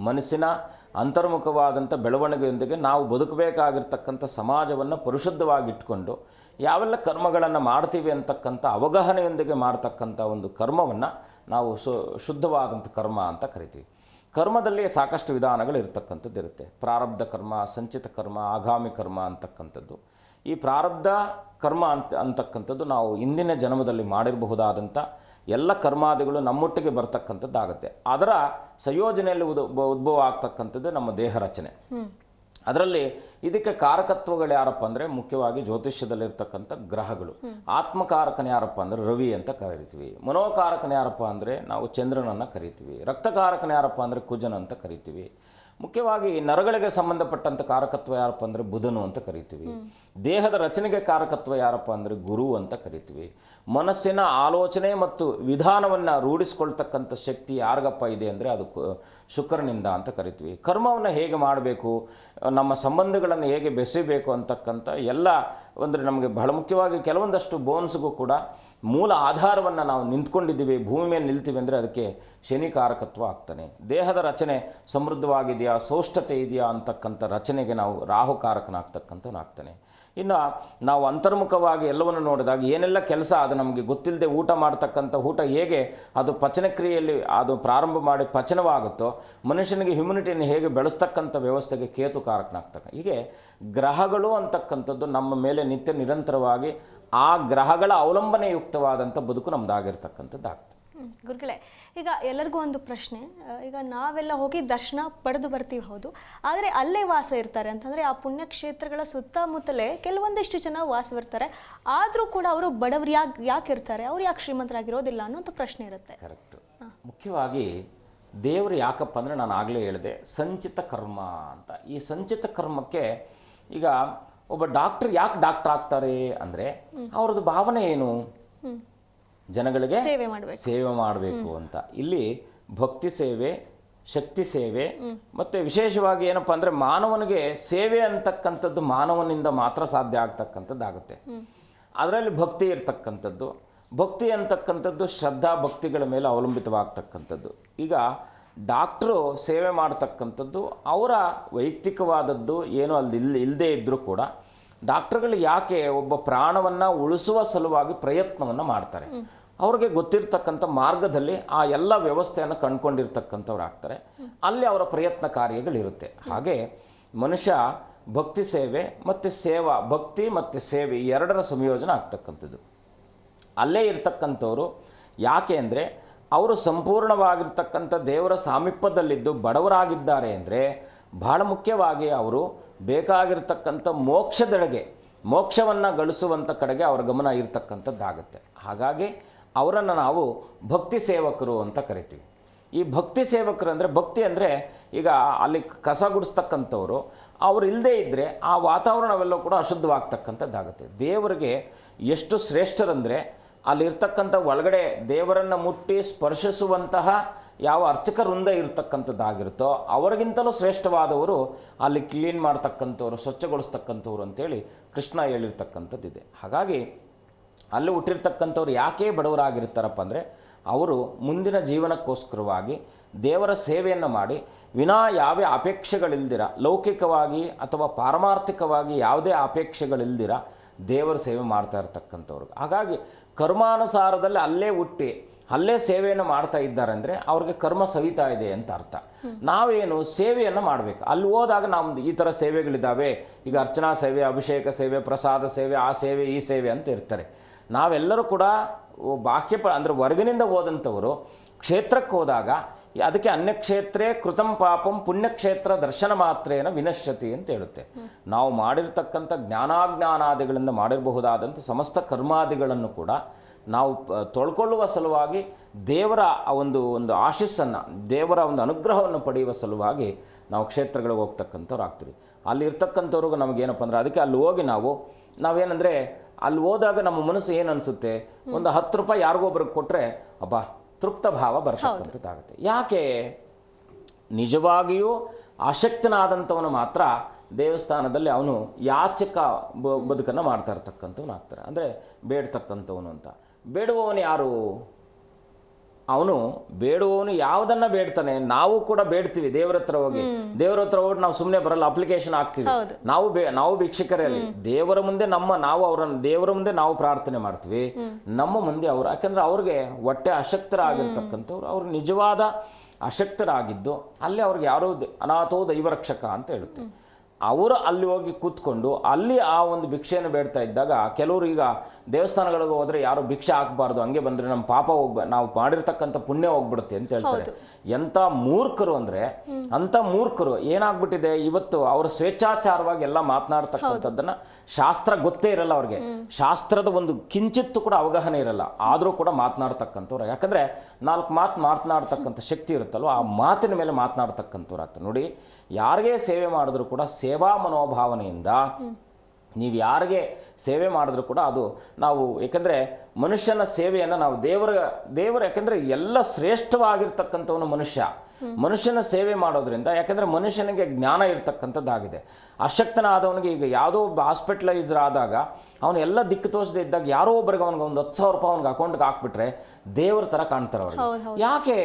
ಮನಸ್ಸಿನ ಅಂತರ್ಮುಖವಾದಂಥ ಬೆಳವಣಿಗೆಯೊಂದಿಗೆ ನಾವು ಬದುಕಬೇಕಾಗಿರ್ತಕ್ಕಂಥ ಸಮಾಜವನ್ನು ಪರಿಶುದ್ಧವಾಗಿಟ್ಕೊಂಡು ಯಾವೆಲ್ಲ ಕರ್ಮಗಳನ್ನು ಮಾಡ್ತೀವಿ ಅಂತಕ್ಕಂಥ ಅವಗಾಹನೆಯೊಂದಿಗೆ ಮಾಡ್ತಕ್ಕಂಥ ಒಂದು ಕರ್ಮವನ್ನು ನಾವು ಶುದ್ಧವಾದಂಥ ಕರ್ಮ ಅಂತ ಕರಿತೀವಿ. ಕರ್ಮದಲ್ಲಿ ಸಾಕಷ್ಟು ವಿಧಾನಗಳು ಇರ್ತಕ್ಕಂಥದ್ದು ಇರುತ್ತೆ. ಪ್ರಾರಬ್ಧ ಕರ್ಮ, ಸಂಚಿತ ಕರ್ಮ, ಆಗಾಮಿ ಕರ್ಮ ಅಂತಕ್ಕಂಥದ್ದು. ಈ ಪ್ರಾರಬ್ಧ ಕರ್ಮ ಅಂತಕ್ಕಂಥದ್ದು ನಾವು ಇಂದಿನ ಜನ್ಮದಲ್ಲಿ ಮಾಡಿರಬಹುದಾದಂಥ ಎಲ್ಲ ಕರ್ಮಾದಿಗಳು ನಮ್ಮೊಟ್ಟಿಗೆ ಬರ್ತಕ್ಕಂಥದ್ದಾಗುತ್ತೆ. ಅದರ ಸಂಯೋಜನೆಯಲ್ಲಿ ಉದ್ಭವ ಆಗ್ತಕ್ಕಂಥದ್ದು ನಮ್ಮ ದೇಹ ರಚನೆ. ಅದರಲ್ಲಿ ಇದಕ್ಕೆ ಕಾರಕತ್ವಗಳು ಯಾರಪ್ಪ ಅಂದರೆ ಮುಖ್ಯವಾಗಿ ಜ್ಯೋತಿಷ್ಯದಲ್ಲಿರ್ತಕ್ಕಂಥ ಗ್ರಹಗಳು. ಆತ್ಮಕಾರಕನ ಯಾರಪ್ಪ ಅಂದರೆ ರವಿ ಅಂತ ಕರೀತೀವಿ. ಮನೋಕಾರಕನ ಯಾರಪ್ಪ ಅಂದರೆ ನಾವು ಚಂದ್ರನನ್ನು ಕರಿತೀವಿ. ರಕ್ತಕಾರಕನ ಯಾರಪ್ಪ ಅಂದರೆ ಕುಜನ ಅಂತ ಕರಿತೀವಿ. ಮುಖ್ಯವಾಗಿ ನರಗಳಿಗೆ ಸಂಬಂಧಪಟ್ಟಂಥ ಕಾರಕತ್ವ ಯಾರಪ್ಪ ಅಂದರೆ ಬುಧನು ಅಂತ ಕರಿತೀವಿ. ದೇಹದ ರಚನೆಗೆ ಕಾರಕತ್ವ ಯಾರಪ್ಪ ಅಂದರೆ ಗುರು ಅಂತ ಕರಿತೀವಿ. ಮನಸ್ಸಿನ ಆಲೋಚನೆ ಮತ್ತು ವಿಧಾನವನ್ನು ರೂಢಿಸ್ಕೊಳ್ತಕ್ಕಂಥ ಶಕ್ತಿ ಯಾರಿಗಪ್ಪ ಇದೆ ಅಂದರೆ ಅದು ಶುಕ್ರನಿಂದ ಅಂತ ಕರಿತೀವಿ. ಕರ್ಮವನ್ನು ಹೇಗೆ ಮಾಡಬೇಕು, ನಮ್ಮ ಸಂಬಂಧಗಳನ್ನು ಹೇಗೆ ಬೆಸೆಯಬೇಕು ಅಂತಕ್ಕಂಥ ಎಲ್ಲ ಅಂದರೆ ನಮಗೆ ಬಹಳ ಮುಖ್ಯವಾಗಿ ಕೆಲವೊಂದಷ್ಟು ಬೋನ್ಸ್ಗೂ ಕೂಡ ಮೂಲ ಆಧಾರವನ್ನು ನಾವು ನಿಂತ್ಕೊಂಡಿದ್ದೀವಿ, ಭೂಮಿ ಮೇಲೆ ನಿಲ್ತೀವಿ ಅಂದರೆ ಅದಕ್ಕೆ ಶನಿ ಕಾರಕತ್ವ ಆಗ್ತಾನೆ. ದೇಹದ ರಚನೆ ಸಮೃದ್ಧವಾಗಿದೆಯಾ, ಸೌಷ್ಠತೆ ಇದೆಯಾ ಅಂತಕ್ಕಂಥ ರಚನೆಗೆ ನಾವು ರಾಹುಕಾರಕನಾಗ್ತಕ್ಕಂಥವನಾಗ್ತಾನೆ. ಇನ್ನು ನಾವು ಅಂತರ್ಮುಖವಾಗಿ ಎಲ್ಲವನ್ನು ನೋಡಿದಾಗ ಏನೆಲ್ಲ ಕೆಲಸ ಅದು ನಮಗೆ ಗೊತ್ತಿಲ್ಲದೆ ಊಟ ಮಾಡ್ತಕ್ಕಂಥ ಊಟ ಹೇಗೆ ಅದು ಪಚನ ಕ್ರಿಯೆಯಲ್ಲಿ ಅದು ಪ್ರಾರಂಭ ಮಾಡಿ ಪಚನವಾಗುತ್ತೋ, ಮನುಷ್ಯನಿಗೆ ಹ್ಯುಮಿನಿಟಿಯನ್ನು ಹೇಗೆ ಬೆಳೆಸ್ತಕ್ಕಂಥ ವ್ಯವಸ್ಥೆಗೆ ಕೇತು ಕಾರಕನಾಗ್ತಕ್ಕ. ಹೀಗೆ ಗ್ರಹಗಳು ಅಂತಕ್ಕಂಥದ್ದು ನಮ್ಮ ಮೇಲೆ ನಿತ್ಯ ನಿರಂತರವಾಗಿ ಆ ಗ್ರಹಗಳ ಅವಲಂಬನೆಯುಕ್ತವಾದಂಥ ಬದುಕು ನಮ್ಮದಾಗಿರ್ತಕ್ಕಂಥದ್ದಾಗ್ತದೆ. ಗುರುಗಳೇ, ಈಗ ಎಲ್ಲರಿಗೂ ಒಂದು ಪ್ರಶ್ನೆ. ಈಗ ನಾವೆಲ್ಲ ಹೋಗಿ ದರ್ಶನ ಪಡೆದು ಬರ್ತೀವಿ, ಹೌದು, ಆದರೆ ಅಲ್ಲೇ ವಾಸ ಇರ್ತಾರೆ ಅಂತಂದರೆ ಆ ಪುಣ್ಯಕ್ಷೇತ್ರಗಳ ಸುತ್ತಮುತ್ತಲೇ ಕೆಲವೊಂದಿಷ್ಟು ಜನ ವಾಸವಿರ್ತಾರೆ. ಆದರೂ ಕೂಡ ಅವರು ಬಡವರು ಯಾಕೆ ಇರ್ತಾರೆ, ಅವ್ರು ಯಾಕೆ ಶ್ರೀಮಂತರಾಗಿರೋದಿಲ್ಲ ಅನ್ನೋಂಥ ಪ್ರಶ್ನೆ ಇರುತ್ತೆ. ಕರೆಕ್ಟು. ಮುಖ್ಯವಾಗಿ ದೇವರು ಯಾಕಪ್ಪ ಅಂದರೆ ನಾನು ಆಗಲೇ ಹೇಳಿದೆ ಸಂಚಿತ ಕರ್ಮ ಅಂತ. ಈ ಸಂಚಿತ ಕರ್ಮಕ್ಕೆ ಈಗ ಒಬ್ಬ ಡಾಕ್ಟ್ರ್ ಯಾಕೆ ಡಾಕ್ಟರ್ ಆಗ್ತಾರೆ ಅಂದರೆ ಅವ್ರದ್ದು ಭಾವನೆ ಏನು, ಜನಗಳಿಗೆ ಸೇವೆ ಮಾಡಬೇಕು ಅಂತ. ಇಲ್ಲಿ ಭಕ್ತಿ ಸೇವೆ, ಶಕ್ತಿ ಸೇವೆ, ಮತ್ತು ವಿಶೇಷವಾಗಿ ಏನಪ್ಪ ಅಂದರೆ ಮಾನವನಿಗೆ ಸೇವೆ ಅಂತಕ್ಕಂಥದ್ದು ಮಾನವನಿಂದ ಮಾತ್ರ ಸಾಧ್ಯ ಆಗ್ತಕ್ಕಂಥದ್ದಾಗುತ್ತೆ. ಅದರಲ್ಲಿ ಭಕ್ತಿ ಇರ್ತಕ್ಕಂಥದ್ದು, ಭಕ್ತಿ ಅಂತಕ್ಕಂಥದ್ದು ಶ್ರದ್ಧಾ ಭಕ್ತಿಗಳ ಮೇಲೆ ಅವಲಂಬಿತವಾಗ್ತಕ್ಕಂಥದ್ದು. ಈಗ ಡಾಕ್ಟ್ರು ಸೇವೆ ಮಾಡ್ತಕ್ಕಂಥದ್ದು ಅವರ ವೈಯಕ್ತಿಕವಾದದ್ದು ಏನು ಅಲ್ಲಿ ಇಲ್ಲದೇ ಇದ್ದರೂ ಕೂಡ ಡಾಕ್ಟ್ರುಗಳು ಯಾಕೆ ಒಬ್ಬ ಪ್ರಾಣವನ್ನು ಉಳಿಸುವ ಸಲುವಾಗಿ ಪ್ರಯತ್ನವನ್ನು ಮಾಡ್ತಾರೆ. ಅವ್ರಿಗೆ ಗೊತ್ತಿರ್ತಕ್ಕಂಥ ಮಾರ್ಗದಲ್ಲಿ ಆ ಎಲ್ಲ ವ್ಯವಸ್ಥೆಯನ್ನು ಕಂಡುಕೊಂಡಿರ್ತಕ್ಕಂಥವ್ರು ಆಗ್ತಾರೆ. ಅಲ್ಲಿ ಅವರ ಪ್ರಯತ್ನ ಕಾರ್ಯಗಳಿರುತ್ತೆ. ಹಾಗೆ ಮನುಷ್ಯ ಭಕ್ತಿ ಸೇವೆ ಮತ್ತು ಸೇವಾ, ಭಕ್ತಿ ಮತ್ತು ಸೇವೆ ಈ ಎರಡರ ಸಂಯೋಜನೆ ಆಗ್ತಕ್ಕಂಥದ್ದು. ಅಲ್ಲೇ ಇರ್ತಕ್ಕಂಥವ್ರು ಯಾಕೆ ಅಂದರೆ ಅವರು ಸಂಪೂರ್ಣವಾಗಿರ್ತಕ್ಕಂಥ ದೇವರ ಸಾಮೀಪ್ಯದಲ್ಲಿದ್ದು ಬಡವರಾಗಿದ್ದಾರೆ ಅಂದರೆ ಬಹಳ ಮುಖ್ಯವಾಗಿ ಅವರು ಬೇಕಾಗಿರ್ತಕ್ಕಂಥ ಮೋಕ್ಷದೆಡೆಗೆ, ಮೋಕ್ಷವನ್ನು ಗಳಿಸುವಂಥ ಕಡೆಗೆ ಅವರ ಗಮನ ಇರತಕ್ಕಂಥದ್ದಾಗುತ್ತೆ. ಹಾಗಾಗಿ ಅವರನ್ನು ನಾವು ಭಕ್ತಿ ಸೇವಕರು ಅಂತ ಕರಿತೀವಿ. ಈ ಭಕ್ತಿ ಸೇವಕರು ಅಂದರೆ ಭಕ್ತಿ ಅಂದರೆ ಈಗ ಅಲ್ಲಿ ಕಸ ಗುಡಿಸ್ತಕ್ಕಂಥವ್ರು ಅವ್ರು ಇಲ್ಲದೇ ಇದ್ದರೆ ಆ ವಾತಾವರಣವೆಲ್ಲ ಕೂಡ ಅಶುದ್ಧವಾಗ್ತಕ್ಕಂಥದ್ದಾಗುತ್ತೆ. ದೇವರಿಗೆ ಎಷ್ಟು ಶ್ರೇಷ್ಠರಂದರೆ ಅಲ್ಲಿರ್ತಕ್ಕಂಥ ಒಳಗಡೆ ದೇವರನ್ನು ಮುಟ್ಟಿ ಸ್ಪರ್ಶಿಸುವಂತಹ ಯಾವ ಅರ್ಚಕ ವೃಂದ ಇರ್ತಕ್ಕಂಥದ್ದಾಗಿರುತ್ತೋ ಅವರಿಗಿಂತಲೂ ಶ್ರೇಷ್ಠವಾದವರು ಅಲ್ಲಿ ಕ್ಲೀನ್ ಮಾಡ್ತಕ್ಕಂಥವ್ರು, ಸ್ವಚ್ಛಗೊಳಿಸ್ತಕ್ಕಂಥವ್ರು ಅಂತೇಳಿ ಕೃಷ್ಣ ಹೇಳಿರ್ತಕ್ಕಂಥದ್ದಿದೆ. ಹಾಗಾಗಿ ಅಲ್ಲಿ ಹುಟ್ಟಿರ್ತಕ್ಕಂಥವ್ರು ಯಾಕೆ ಬಡವರಾಗಿರ್ತಾರಪ್ಪ ಅಂದರೆ ಅವರು ಮುಂದಿನ ಜೀವನಕ್ಕೋಸ್ಕರವಾಗಿ ದೇವರ ಸೇವೆಯನ್ನು ಮಾಡಿ ವಿನಾ ಯಾವುದೇ ಅಪೇಕ್ಷೆಗಳಿಲ್ದಿರ, ಲೌಕಿಕವಾಗಿ ಅಥವಾ ಪಾರಮಾರ್ಥಿಕವಾಗಿ ಯಾವುದೇ ಅಪೇಕ್ಷೆಗಳಿಲ್ದಿರ ದೇವರ ಸೇವೆ ಮಾಡ್ತಾ ಇರ್ತಕ್ಕಂಥವ್ರು. ಹಾಗಾಗಿ ಕರ್ಮಾನುಸಾರದಲ್ಲಿ ಅಲ್ಲೇ ಹುಟ್ಟಿ ಅಲ್ಲೇ ಸೇವೆಯನ್ನು ಮಾಡ್ತಾ ಇದ್ದಾರೆ ಅಂದರೆ ಅವ್ರಿಗೆ ಕರ್ಮ ಸವಿತಾ ಇದೆ ಅಂತ ಅರ್ಥ. ನಾವೇನು ಸೇವೆಯನ್ನು ಮಾಡಬೇಕು. ಅಲ್ಲಿ ಹೋದಾಗ ನಮ್ದು ಈ ಥರ ಸೇವೆಗಳಿದ್ದಾವೆ, ಈಗ ಅರ್ಚನಾ ಸೇವೆ, ಅಭಿಷೇಕ ಸೇವೆ, ಪ್ರಸಾದ ಸೇವೆ, ಆ ಸೇವೆ ಈ ಸೇವೆ ಅಂತ ಇರ್ತಾರೆ. ನಾವೆಲ್ಲರೂ ಕೂಡ ಬಾಹ್ಯ ಅಂದರೆ ಹೊರಗಿನಿಂದ ಹೋದಂಥವರು ಕ್ಷೇತ್ರಕ್ಕೆ ಹೋದಾಗ ಅದಕ್ಕೆ ಅನ್ಯಕ್ಷೇತ್ರೇ ಕೃತಂ ಪಾಪಂ ಪುಣ್ಯಕ್ಷೇತ್ರ ದರ್ಶನ ಮಾತ್ರೇನ ವಿನಶ್ಯತಿ ಅಂತ ಹೇಳುತ್ತೆ. ನಾವು ಮಾಡಿರ್ತಕ್ಕಂಥ ಜ್ಞಾನಾಜ್ಞಾನಾದಿಗಳಿಂದ ಮಾಡಿರಬಹುದಾದಂಥ ಸಮಸ್ತ ಕರ್ಮಾದಿಗಳನ್ನು ಕೂಡ ನಾವು ತೊಳ್ಕೊಳ್ಳುವ ಸಲುವಾಗಿ ದೇವರ ಒಂದು ಆಶೀಸ್ಸನ್ನು, ದೇವರ ಒಂದು ಅನುಗ್ರಹವನ್ನು ಪಡೆಯುವ ಸಲುವಾಗಿ ನಾವು ಕ್ಷೇತ್ರಗಳಿಗೆ ಹೋಗ್ತಕ್ಕಂಥವ್ರು ಆಗ್ತೀವಿ. ಅಲ್ಲಿ ಇರ್ತಕ್ಕಂಥವ್ರಿಗೂ ನಮಗೇನಪ್ಪ ಅಂದರೆ ಅದಕ್ಕೆ ಅಲ್ಲಿ ಹೋಗಿ ನಾವೇನಂದರೆ ಅಲ್ಲಿ ಹೋದಾಗ ನಮ್ಮ ಮನಸ್ಸು ಏನು ಅನಿಸುತ್ತೆ, ಒಂದು 10 ರೂಪಾಯಿ ಯಾರಿಗೊಬ್ರಿಗೆ ಕೊಟ್ಟರೆ ಅಬ್ಬಾ ತೃಪ್ತ ಭಾವ ಬರ್ತಕ್ಕಂಥದ್ದಾಗುತ್ತೆ. ಯಾಕೆ? ನಿಜವಾಗಿಯೂ ಆಸಕ್ತನಾದಂಥವನು ಮಾತ್ರ ದೇವಸ್ಥಾನದಲ್ಲಿ ಅವನು ಯಾಚಕ ಬದುಕನ್ನು ಮಾಡ್ತಾ ಇರ್ತಕ್ಕಂಥವನು ಆಗ್ತಾರೆ. ಅಂದರೆ ಬೇಡ್ತಕ್ಕಂಥವನು ಅಂತ. ಬೇಡುವವನು ಯಾರು? ಅವನು ಬೇಡುವವನು ಯಾವುದನ್ನು ಬೇಡ್ತಾನೆ, ನಾವು ಕೂಡ ಬೇಡ್ತೀವಿ ದೇವರ ಹತ್ರ ಹೋಗಿ. ದೇವರ ಹತ್ರ ಹೋಗಿ ನಾವು ಸುಮ್ಮನೆ ಬರಲ್ಲ, ಅಪ್ಲಿಕೇಶನ್ ಹಾಕ್ತೀವಿ. ನಾವು ಭಿಕ್ಷುಕರಲ್ಲಿ ದೇವರ ಮುಂದೆ ದೇವರ ಮುಂದೆ ನಾವು ಪ್ರಾರ್ಥನೆ ಮಾಡ್ತೀವಿ, ನಮ್ಮ ಮುಂದೆ ಅವರು. ಯಾಕಂದ್ರೆ ಅವ್ರಿಗೆ ಹೊಟ್ಟೆ ಅಶಕ್ತರಾಗಿರ್ತಕ್ಕಂಥವ್ರು, ಅವ್ರಿಗೆ ನಿಜವಾದ ಅಶಕ್ತರಾಗಿದ್ದು ಅಲ್ಲಿ ಅವ್ರಿಗೆ ಯಾರೋ ಅನಾಥೋ ದೈವರಕ್ಷಕ ಅಂತ ಹೇಳುತ್ತೆ. ಅವರು ಅಲ್ಲಿ ಹೋಗಿ ಕೂತ್ಕೊಂಡು ಅಲ್ಲಿ ಆ ಒಂದು ಭಿಕ್ಷೆಯನ್ನು ಬೇಡ್ತಾ ಇದ್ದಾಗ, ಕೆಲವರು ಈಗ ದೇವಸ್ಥಾನಗಳಿಗೆ ಹೋದರೆ ಯಾರು ಭಿಕ್ಷೆ ಹಾಕಬಾರ್ದು, ಹಂಗೆ ಬಂದರೆ ನಮ್ಮ ಪಾಪ ನಾವು ಮಾಡಿರ್ತಕ್ಕಂಥ ಪುಣ್ಯ ಹೋಗ್ಬಿಡುತ್ತೆ ಅಂತ ಹೇಳ್ತಾರೆ. ಎಂಥ ಮೂರ್ಖರು ಅಂದರೆ ಅಂಥ ಮೂರ್ಖರು ಏನಾಗ್ಬಿಟ್ಟಿದೆ ಇವತ್ತು, ಅವರು ಸ್ವೇಚ್ಛಾಚಾರವಾಗಿ ಎಲ್ಲ ಮಾತನಾಡ್ತಕ್ಕಂಥದ್ದನ್ನು ಶಾಸ್ತ್ರ ಗೊತ್ತೇ ಇರಲ್ಲ ಅವ್ರಿಗೆ, ಶಾಸ್ತ್ರದ ಒಂದು ಕಿಂಚಿತ್ತು ಕೂಡ ಅವಗಾಹನೆ ಇರಲ್ಲ, ಆದರೂ ಕೂಡ ಮಾತನಾಡ್ತಕ್ಕಂಥವ್ರು. ಯಾಕಂದರೆ 4 ಮಾತು ಮಾತನಾಡ್ತಕ್ಕಂಥ ಶಕ್ತಿ ಇರುತ್ತಲ್ವ, ಆ ಮಾತಿನ ಮೇಲೆ ಮಾತನಾಡ್ತಕ್ಕಂಥವ್ರು ಆಗ್ತಾರೆ. ನೋಡಿ, ಯಾರಿಗೇ ಸೇವೆ ಮಾಡಿದ್ರು ಕೂಡ ಸೇವಾ ಮನೋಭಾವನೆಯಿಂದ ನೀವು ಯಾರಿಗೆ ಸೇವೆ ಮಾಡಿದ್ರು ಕೂಡ ಅದು ನಾವು, ಯಾಕಂದರೆ ಮನುಷ್ಯನ ಸೇವೆಯನ್ನು ನಾವು ದೇವರ ಯಾಕಂದರೆ ಎಲ್ಲ ಶ್ರೇಷ್ಠವಾಗಿರ್ತಕ್ಕಂಥವನು ಮನುಷ್ಯನ ಸೇವೆ ಮಾಡೋದ್ರಿಂದ. ಯಾಕಂದರೆ ಮನುಷ್ಯನಿಗೆ ಜ್ಞಾನ ಇರ್ತಕ್ಕಂಥದ್ದಾಗಿದೆ. ಅಶಕ್ತನಾದವನಿಗೆ ಈಗ ಯಾವುದೋ ಒಬ್ಬ ಹಾಸ್ಪಿಟಲೈಸರ್ ಆದಾಗ ಅವನು ಎಲ್ಲ ದಿಕ್ಕು ತೋಚದೆ ಇದ್ದಾಗ ಯಾರೋ ಒಬ್ಬರಿಗೆ ಅವನಿಗೆ ಒಂದು 10,000 ರೂಪಾಯಿ ಅವ್ನಿಗೆ ಅಕೌಂಟ್ಗೆ ಹಾಕ್ಬಿಟ್ರೆ ದೇವರ ಥರ ಕಾಣ್ತಾರೆ ಅವ್ರಿಗೆ. ಯಾಕೆ?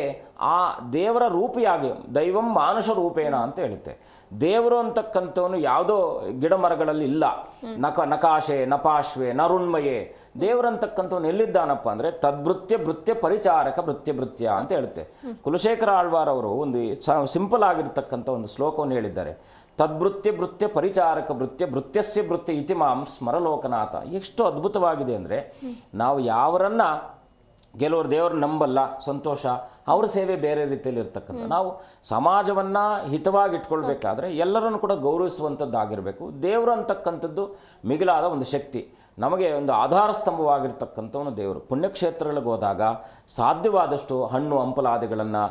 ಆ ದೇವರ ರೂಪಿಯಾಗಿ ದೈವಂ ಮಾನುಷ ರೂಪೇಣ ಅಂತ ಹೇಳುತ್ತೆ. ದೇವರು ಅಂತಕ್ಕಂಥವನು ಯಾವುದೋ ಗಿಡ ಮರಗಳಲ್ಲಿ ಇಲ್ಲ. ನಕಾಶೆ ನಪಾಶ್ವೆ ನರುಣ್ಮಯೇ. ದೇವರಂತಕ್ಕಂಥವನು ಎಲ್ಲಿದ್ದಾನಪ್ಪ ಅಂದರೆ ಭೃತ್ಯ ಪರಿಚಾರಕ ಭೃತ್ಯ ಅಂತ ಹೇಳುತ್ತೆ. ಕುಲಶೇಖರ ಆಳ್ವಾರ್ ಅವರು ಒಂದು ಸಿಂಪಲ್ ಆಗಿರ್ತಕ್ಕಂಥ ಒಂದು ಶ್ಲೋಕವನ್ನು ಹೇಳಿದ್ದಾರೆ. ತದ್ಭೃತ್ಯ ಪರಿಚಾರಕ ಭೃತ್ಯಸ್ಯ ಭೃತ್ಯ ಇತಿ ಮಾಂ ಸ್ಮರಲೋಕನಾಥ. ಎಷ್ಟು ಅದ್ಭುತವಾಗಿದೆ ಅಂದರೆ, ನಾವು ಯಾವರನ್ನ ಕೆಲವರು ದೇವರು ನಂಬಲ್ಲ, ಸಂತೋಷ, ಅವ್ರ ಸೇವೆ ಬೇರೆ ರೀತಿಯಲ್ಲಿ ಇರ್ತಕ್ಕಂಥ. ನಾವು ಸಮಾಜವನ್ನು ಹಿತವಾಗಿ ಇಟ್ಕೊಳ್ಬೇಕಾದ್ರೆ ಎಲ್ಲರನ್ನು ಕೂಡ ಗೌರವಿಸುವಂಥದ್ದಾಗಿರಬೇಕು. ದೇವರು ಅಂತಕ್ಕಂಥದ್ದು ಮಿಗಿಲಾದ ಒಂದು ಶಕ್ತಿ, ನಮಗೆ ಒಂದು ಆಧಾರ ಸ್ತಂಭವಾಗಿರ್ತಕ್ಕಂಥವನು ದೇವರು. ಪುಣ್ಯಕ್ಷೇತ್ರಗಳಿಗೆ ಹೋದಾಗ ಸಾಧ್ಯವಾದಷ್ಟು ಹಣ್ಣು ಹಂಪಲಾದಿಗಳನ್ನು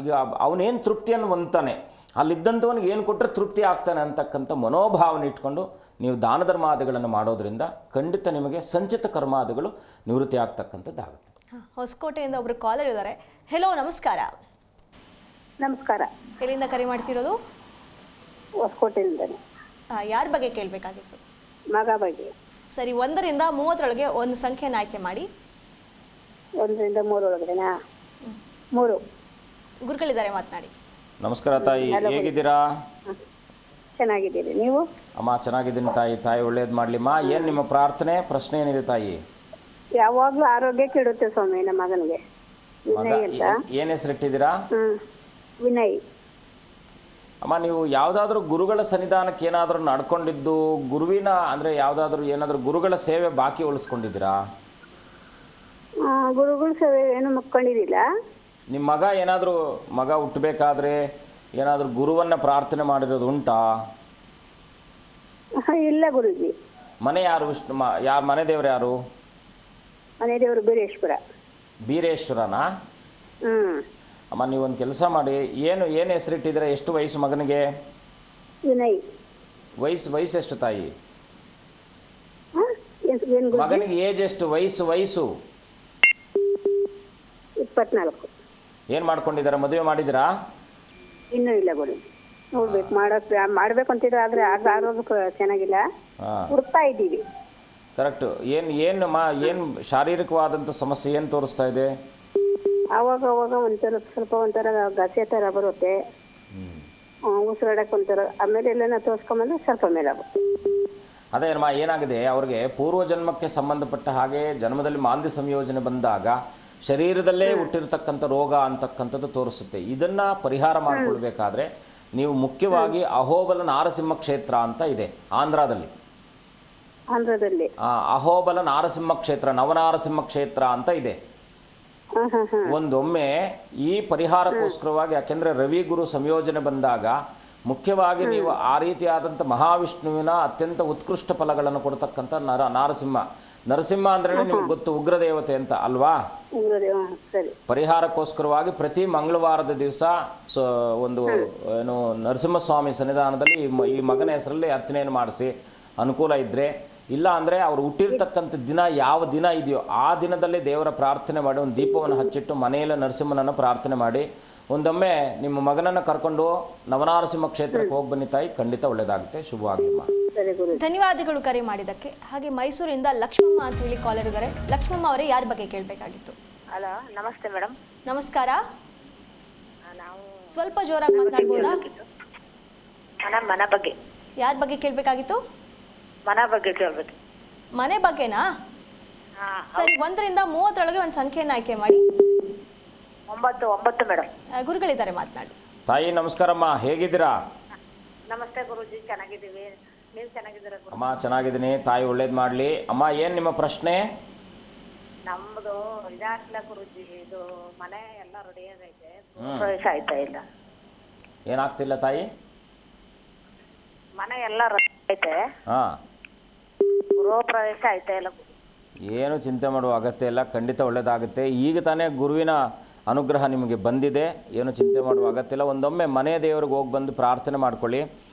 ಈಗ ಅವನೇನು ತೃಪ್ತಿಯನ್ನು ಹೊಂದ್ತಾನೆ, ಅಲ್ಲಿದ್ದಂಥವನಿಗೆ ಏನು ಕೊಟ್ಟರೆ ತೃಪ್ತಿ ಆಗ್ತಾನೆ ಅಂತಕ್ಕಂಥ ಮನೋಭಾವನೆ ಇಟ್ಕೊಂಡು ನೀವು ದಾನ ಧರ್ಮಾದಿಗಳನ್ನು ಮಾಡೋದ್ರಿಂದ ಖಂಡಿತ ನಿಮಗೆ ಸಂಚಿತ ಕರ್ಮಾದಿಗಳು ನಿವೃತ್ತಿ ಆಗ್ತಕ್ಕಂಥದ್ದಾಗುತ್ತೆ. ಹೊಸಕೋಟೆಯಿಂದ ಒಬ್ರು ಕಾಲರ್ ಇದ್ದಾರೆ. ಹೆಲೋ, ನಮಸ್ಕಾರ. ನಮಸ್ಕಾರ. ಎಲ್ಲಿಂದ ಕರೆ ಮಾಡ್ತಿರೋದು? ಹೊಸಕೋಟೆಯಿಂದ. ಯಾರ ಬಗ್ಗೆ ಕೇಳಬೇಕಾಗಿತ್ತು? ಮಗ ಬಗ್ಗೆ. ಸರಿ, 1 ರಿಂದ 30 ಒಂದು ಸಂಖ್ಯೆನ ಆಯ್ಕೆ ಮಾಡಿ. 1 ರಿಂದ 3 ಒಳಗಡೆನಾ? 3. ಗುರುಗಳಿದ್ದಾರೆ, ಮಾತನಾಡಿ. ನಮಸ್ಕಾರ ತಾಯಿ, ಹೇಗಿದ್ದೀರಾ? ಚೆನ್ನಾಗಿದ್ದೀರಿ, ನೀವು? ಅಮ್ಮ ಚೆನ್ನಾಗಿದ್ದೀನಿ ತಾಯಿ ಒಳ್ಳೇದು ಮಾಡಲಿಮ್ಮ. ಏನು ನಿಮ್ಮ ಪ್ರಾರ್ಥನೆ, ಪ್ರಶ್ನೆ ಏನಿದೆ ತಾಯಿ? ಯಾವಾಗಲೂ ಆರೋಗ್ಯ ಕೆಡುತ್ತೆ ಸ್ವಾಮಿ ನಮ್ಮ ಮಗನಿಗೆ. ವಿನಯ್ ಅಂತ. ಏನು ಹೆಸರಿಟ್ಟಿದ್ದೀರಾ? ವಿನಯ್. ಅಮ್ಮ, ನೀವು ಯಾವುದಾದ್ರೂ ಗುರುಗಳ ಸನ್ನಿಧಾನಕ್ಕೆ ಏನಾದರೂ ನಡ್ಕೊಂಡಿದ್ದು, ಗುರುವಿನ ಅಂದರೆ ಏನಾದರೂ ಗುರುಗಳ ಸೇವೆ ಬಾಕಿ ಉಳಿಸ್ಕೊಂಡಿದ್ದೀರಾ? ಗುರುಗಳ ಸೇವೆ ಏನು ಮುಕ್ಕೊಂಡಿದ್ದಿಲ್ಲ. ನಿಮ್ಮ ಮಗ ಹುಟ್ಟಬೇಕಾದ್ರೆ ಏನಾದರೂ ಗುರುವನ್ನು ಪ್ರಾರ್ಥನೆ ಮಾಡಿರೋದು ಉಂಟಾ? ಇಲ್ಲ ಗುರುಜಿ. ಮನೆ ಯಾರು? ಮನೆ ದೇವರು ಯಾರು? ಮನೆ ದೇವರು ಬೀರೇಶ್ವರನಾ? ಅಮ್ಮ, ನೀವೊಂದು ಕೆಲಸ ಮಾಡಿ, ಏನು ಹೆಸರಿಟ್ಟಿದ್ದೀರಾ? ಎಷ್ಟು ವಯಸ್ಸು ಮಗನಿಗೆ? ವಿನಯ್. ವಯಸ್ಸು ಎಷ್ಟು ತಾಯಿ? ಮಗನಿಗೆ ಏಜ್ ಎಷ್ಟು? ವಯಸ್ಸು 24. ಏನು ಮಾಡ್ಕೊಂಡಿದ್ದೀರಾ? ಮದುವೆ ಮಾಡಿದ್ದೀರಾ? ಇನ್ನೂ ಇಲ್ಲ ಗುರುಜಿ, ನೋಡ್ಬೇಕು, ಮಾಡ್ಬೇಕು ಅಂತಿದ್ರೆ, ಆದರೆ ಆರೋಗ್ಯ ಚೆನ್ನಾಗಿಲ್ಲ, ಹುಡುಕ್ತಾ ಇದ್ದೀವಿ. ಕರೆಕ್ಟು. ಏನು ಶಾರೀರಿಕವಾದಂಥ ಸಮಸ್ಯೆ ಏನು ತೋರಿಸ್ತಾ ಇದೆ? ಆವಾಗ ಅವಾಗ ಸ್ವಲ್ಪ ಒಂಥರ ಗಸೆ ಥರ ಬರುತ್ತೆ, ಉಸಿರಾಡಕ್ಕೆ ಒಂಥರ. ಆಮೇಲೆ ಎಲ್ಲನ ತೋರಿಸ್ಕೊಂಬಂದ್ರೆ ಸ್ವಲ್ಪ ಮೇಲೆ ಆಗುತ್ತೆ. ಅದೇ ಅಮ್ಮ, ಏನಾಗಿದೆ ಅವ್ರಿಗೆ ಪೂರ್ವಜನ್ಮಕ್ಕೆ ಸಂಬಂಧಪಟ್ಟ ಹಾಗೆ ಜನ್ಮದಲ್ಲಿ ಮಾಂದ್ಯ ಸಂಯೋಜನೆ ಬಂದಾಗ ಶರೀರದಲ್ಲೇ ಹುಟ್ಟಿರ್ತಕ್ಕಂಥ ರೋಗ ಅಂತಕ್ಕಂಥದ್ದು ತೋರಿಸುತ್ತೆ. ಇದನ್ನು ಪರಿಹಾರ ಮಾಡಿಕೊಳ್ಬೇಕಾದ್ರೆ ನೀವು ಮುಖ್ಯವಾಗಿ ಅಹೋಬಲ ನಾರಸಿಂಹ ಕ್ಷೇತ್ರ ಅಂತ ಇದೆ ಆಂಧ್ರದಲ್ಲಿ. ಅಹೋಬಲ ನಾರಸಿಂಹ ಕ್ಷೇತ್ರ, ನವನಾರಸಿಂಹ ಕ್ಷೇತ್ರ ಅಂತ ಇದೆ. ಒಂದೊಮ್ಮೆ ಈ ಪರಿಹಾರಕ್ಕೋಸ್ಕರವಾಗಿ, ಯಾಕೆಂದರೆ ರವಿ ಗುರು ಸಂಯೋಜನೆ ಬಂದಾಗ ಮುಖ್ಯವಾಗಿ ನೀವು ಆ ರೀತಿಯಾದಂಥ ಮಹಾವಿಷ್ಣುವಿನ ಅತ್ಯಂತ ಉತ್ಕೃಷ್ಟ ಫಲಗಳನ್ನು ಕೊಡ್ತಕ್ಕಂಥ ನರಸಿಂಹ ಅಂದ್ರೆ ನಿಮ್ಗೆ ಗೊತ್ತು, ಉಗ್ರ ದೇವತೆ ಅಂತ ಅಲ್ವಾ. ಪರಿಹಾರಕ್ಕೋಸ್ಕರವಾಗಿ ಪ್ರತಿ ಮಂಗಳವಾರದ ದಿವಸ ಒಂದು ಏನು ನರಸಿಂಹಸ್ವಾಮಿ ಸನ್ನಿಧಾನದಲ್ಲಿ ಈ ಮಗನ ಹೆಸರಲ್ಲಿ ಅರ್ಚನೆಯನ್ನು ಮಾಡಿಸಿ ಅನುಕೂಲ ಇದ್ದರೆ, ಇಲ್ಲ ಅಂದರೆ ಅವ್ರು ಹುಟ್ಟಿರ್ತಕ್ಕಂಥ ದಿನ ಯಾವ ದಿನ ಇದೆಯೋ ಆ ದಿನದಲ್ಲೇ ದೇವರ ಪ್ರಾರ್ಥನೆ ಮಾಡಿ ಒಂದು ದೀಪವನ್ನು ಹಚ್ಚಿಟ್ಟು ಮನೆಯಲ್ಲೇ ನರಸಿಂಹನನ್ನು ಪ್ರಾರ್ಥನೆ ಮಾಡಿ ಒಂದೊಮ್ಮೆ ನಿಮ್ಮ ಮಗನನ್ನು ಕರ್ಕೊಂಡು ನವನಾರಸಿಂಹ ಕ್ಷೇತ್ರಕ್ಕೆ ಹೋಗಿ ಬನ್ನಿ ತಾಯಿ, ಖಂಡಿತ ಒಳ್ಳೆಯದಾಗುತ್ತೆ. ಶುಭವಾಗಲಿಮ್ಮ. ಧನ್ಯವಾದಗಳು ಕರೆ ಮಾಡಿದ್ದಕ್ಕೆ. ಹಾಗೆ ಮೈಸೂರಿಂದ ಲಕ್ಷ್ಮಮ್ಮ ಅಂತ ಹೇಳಿ ಕಾಲರ್ ಇದ್ದಾರೆ. ಲಕ್ಷ್ಮಮ್ಮ ಅವರೇ, ಯಾರ ಬಗ್ಗೆ ಕೇಳಬೇಕಾಗಿತ್ತು? ಹಲೋ, ನಮಸ್ತೆ ಮೇಡಮ್. ನಮಸ್ಕಾರ. ನಾವು ಸ್ವಲ್ಪ ಜೋರಾಗಿ ಮಾತನಾಡ್ಬೋದಾ? ಮನೆ ಬಗ್ಗೆ. ಯಾರ ಬಗ್ಗೆ ಕೇಳಬೇಕಾಗಿತ್ತು? ಮನೆ ಬಗ್ಗೆ ಕೇಳಬೇಕು. ಮನೆ ಬಗ್ಗೆನಾ? ಸರಿ, 1 ರಿಂದ 30 ಒಂದು ಸಂಖ್ಯೆಯನ್ನು ಆಯ್ಕೆ ಮಾಡಿ. 9 ಮೇಡಮ್. ಗುರುಗಳಿದ್ದಾರೆ, ಮಾತನಾಡಿ. ತಾಯಿ ನಮಸ್ಕಾರಮ್ಮ, ಹೇಗಿದ್ದೀರಾ? ನಮಸ್ತೆ ಗುರುಜಿ, ಚೆನ್ನಾಗಿದ್ದೀವಿ. ನೀವು ಚೆನ್ನಾಗಿದ್ದೀರಾ ಗುರು? ಅಮ್ಮ ಚೆನ್ನಾಗಿದ್ದೀನಿ ತಾಯಿ, ಒಳ್ಳೇದು ಮಾಡಲಿ. ಅಮ್ಮ, ಏನು ನಿಮ್ಮ ಪ್ರಶ್ನೆ? ನಮ್ಮದು ಇದಾಗ್ತಿಲ್ಲ ಗುರುಜಿ, ಇದು ಮನೆ ಎಲ್ಲ ರೆಡಿ ಆಗೈತೆ, ಪ್ರವೇಶ ಆಯ್ತಾ ಇಲ್ಲ. ಏನಾಗ್ತಿಲ್ಲ ತಾಯಿ? ಮನೆ ಎಲ್ಲ ರೆಡಿ ಐತೆ, ಹಾಂ, ಗೃಹ ಪ್ರವೇಶ ಆಯ್ತಾ ಇಲ್ಲ. ಏನು ಚಿಂತೆ ಮಾಡುವ ಅಗತ್ಯ ಇಲ್ಲ, ಖಂಡಿತ ಒಳ್ಳೆಯದಾಗುತ್ತೆ. ಈಗ ತಾನೇ ಗುರುವಿನ ಅನುಗ್ರಹ ನಿಮಗೆ ಬಂದಿದೆ, ಏನು ಚಿಂತೆ ಮಾಡುವ ಅಗತ್ಯ ಇಲ್ಲ. ಒಂದೊಮ್ಮೆ ಮನೆ ದೇವರಿಗೆ ಹೋಗಿ ಬಂದು ಪ್ರಾರ್ಥನೆ ಮಾಡ್ಕೊಳ್ಳಿ.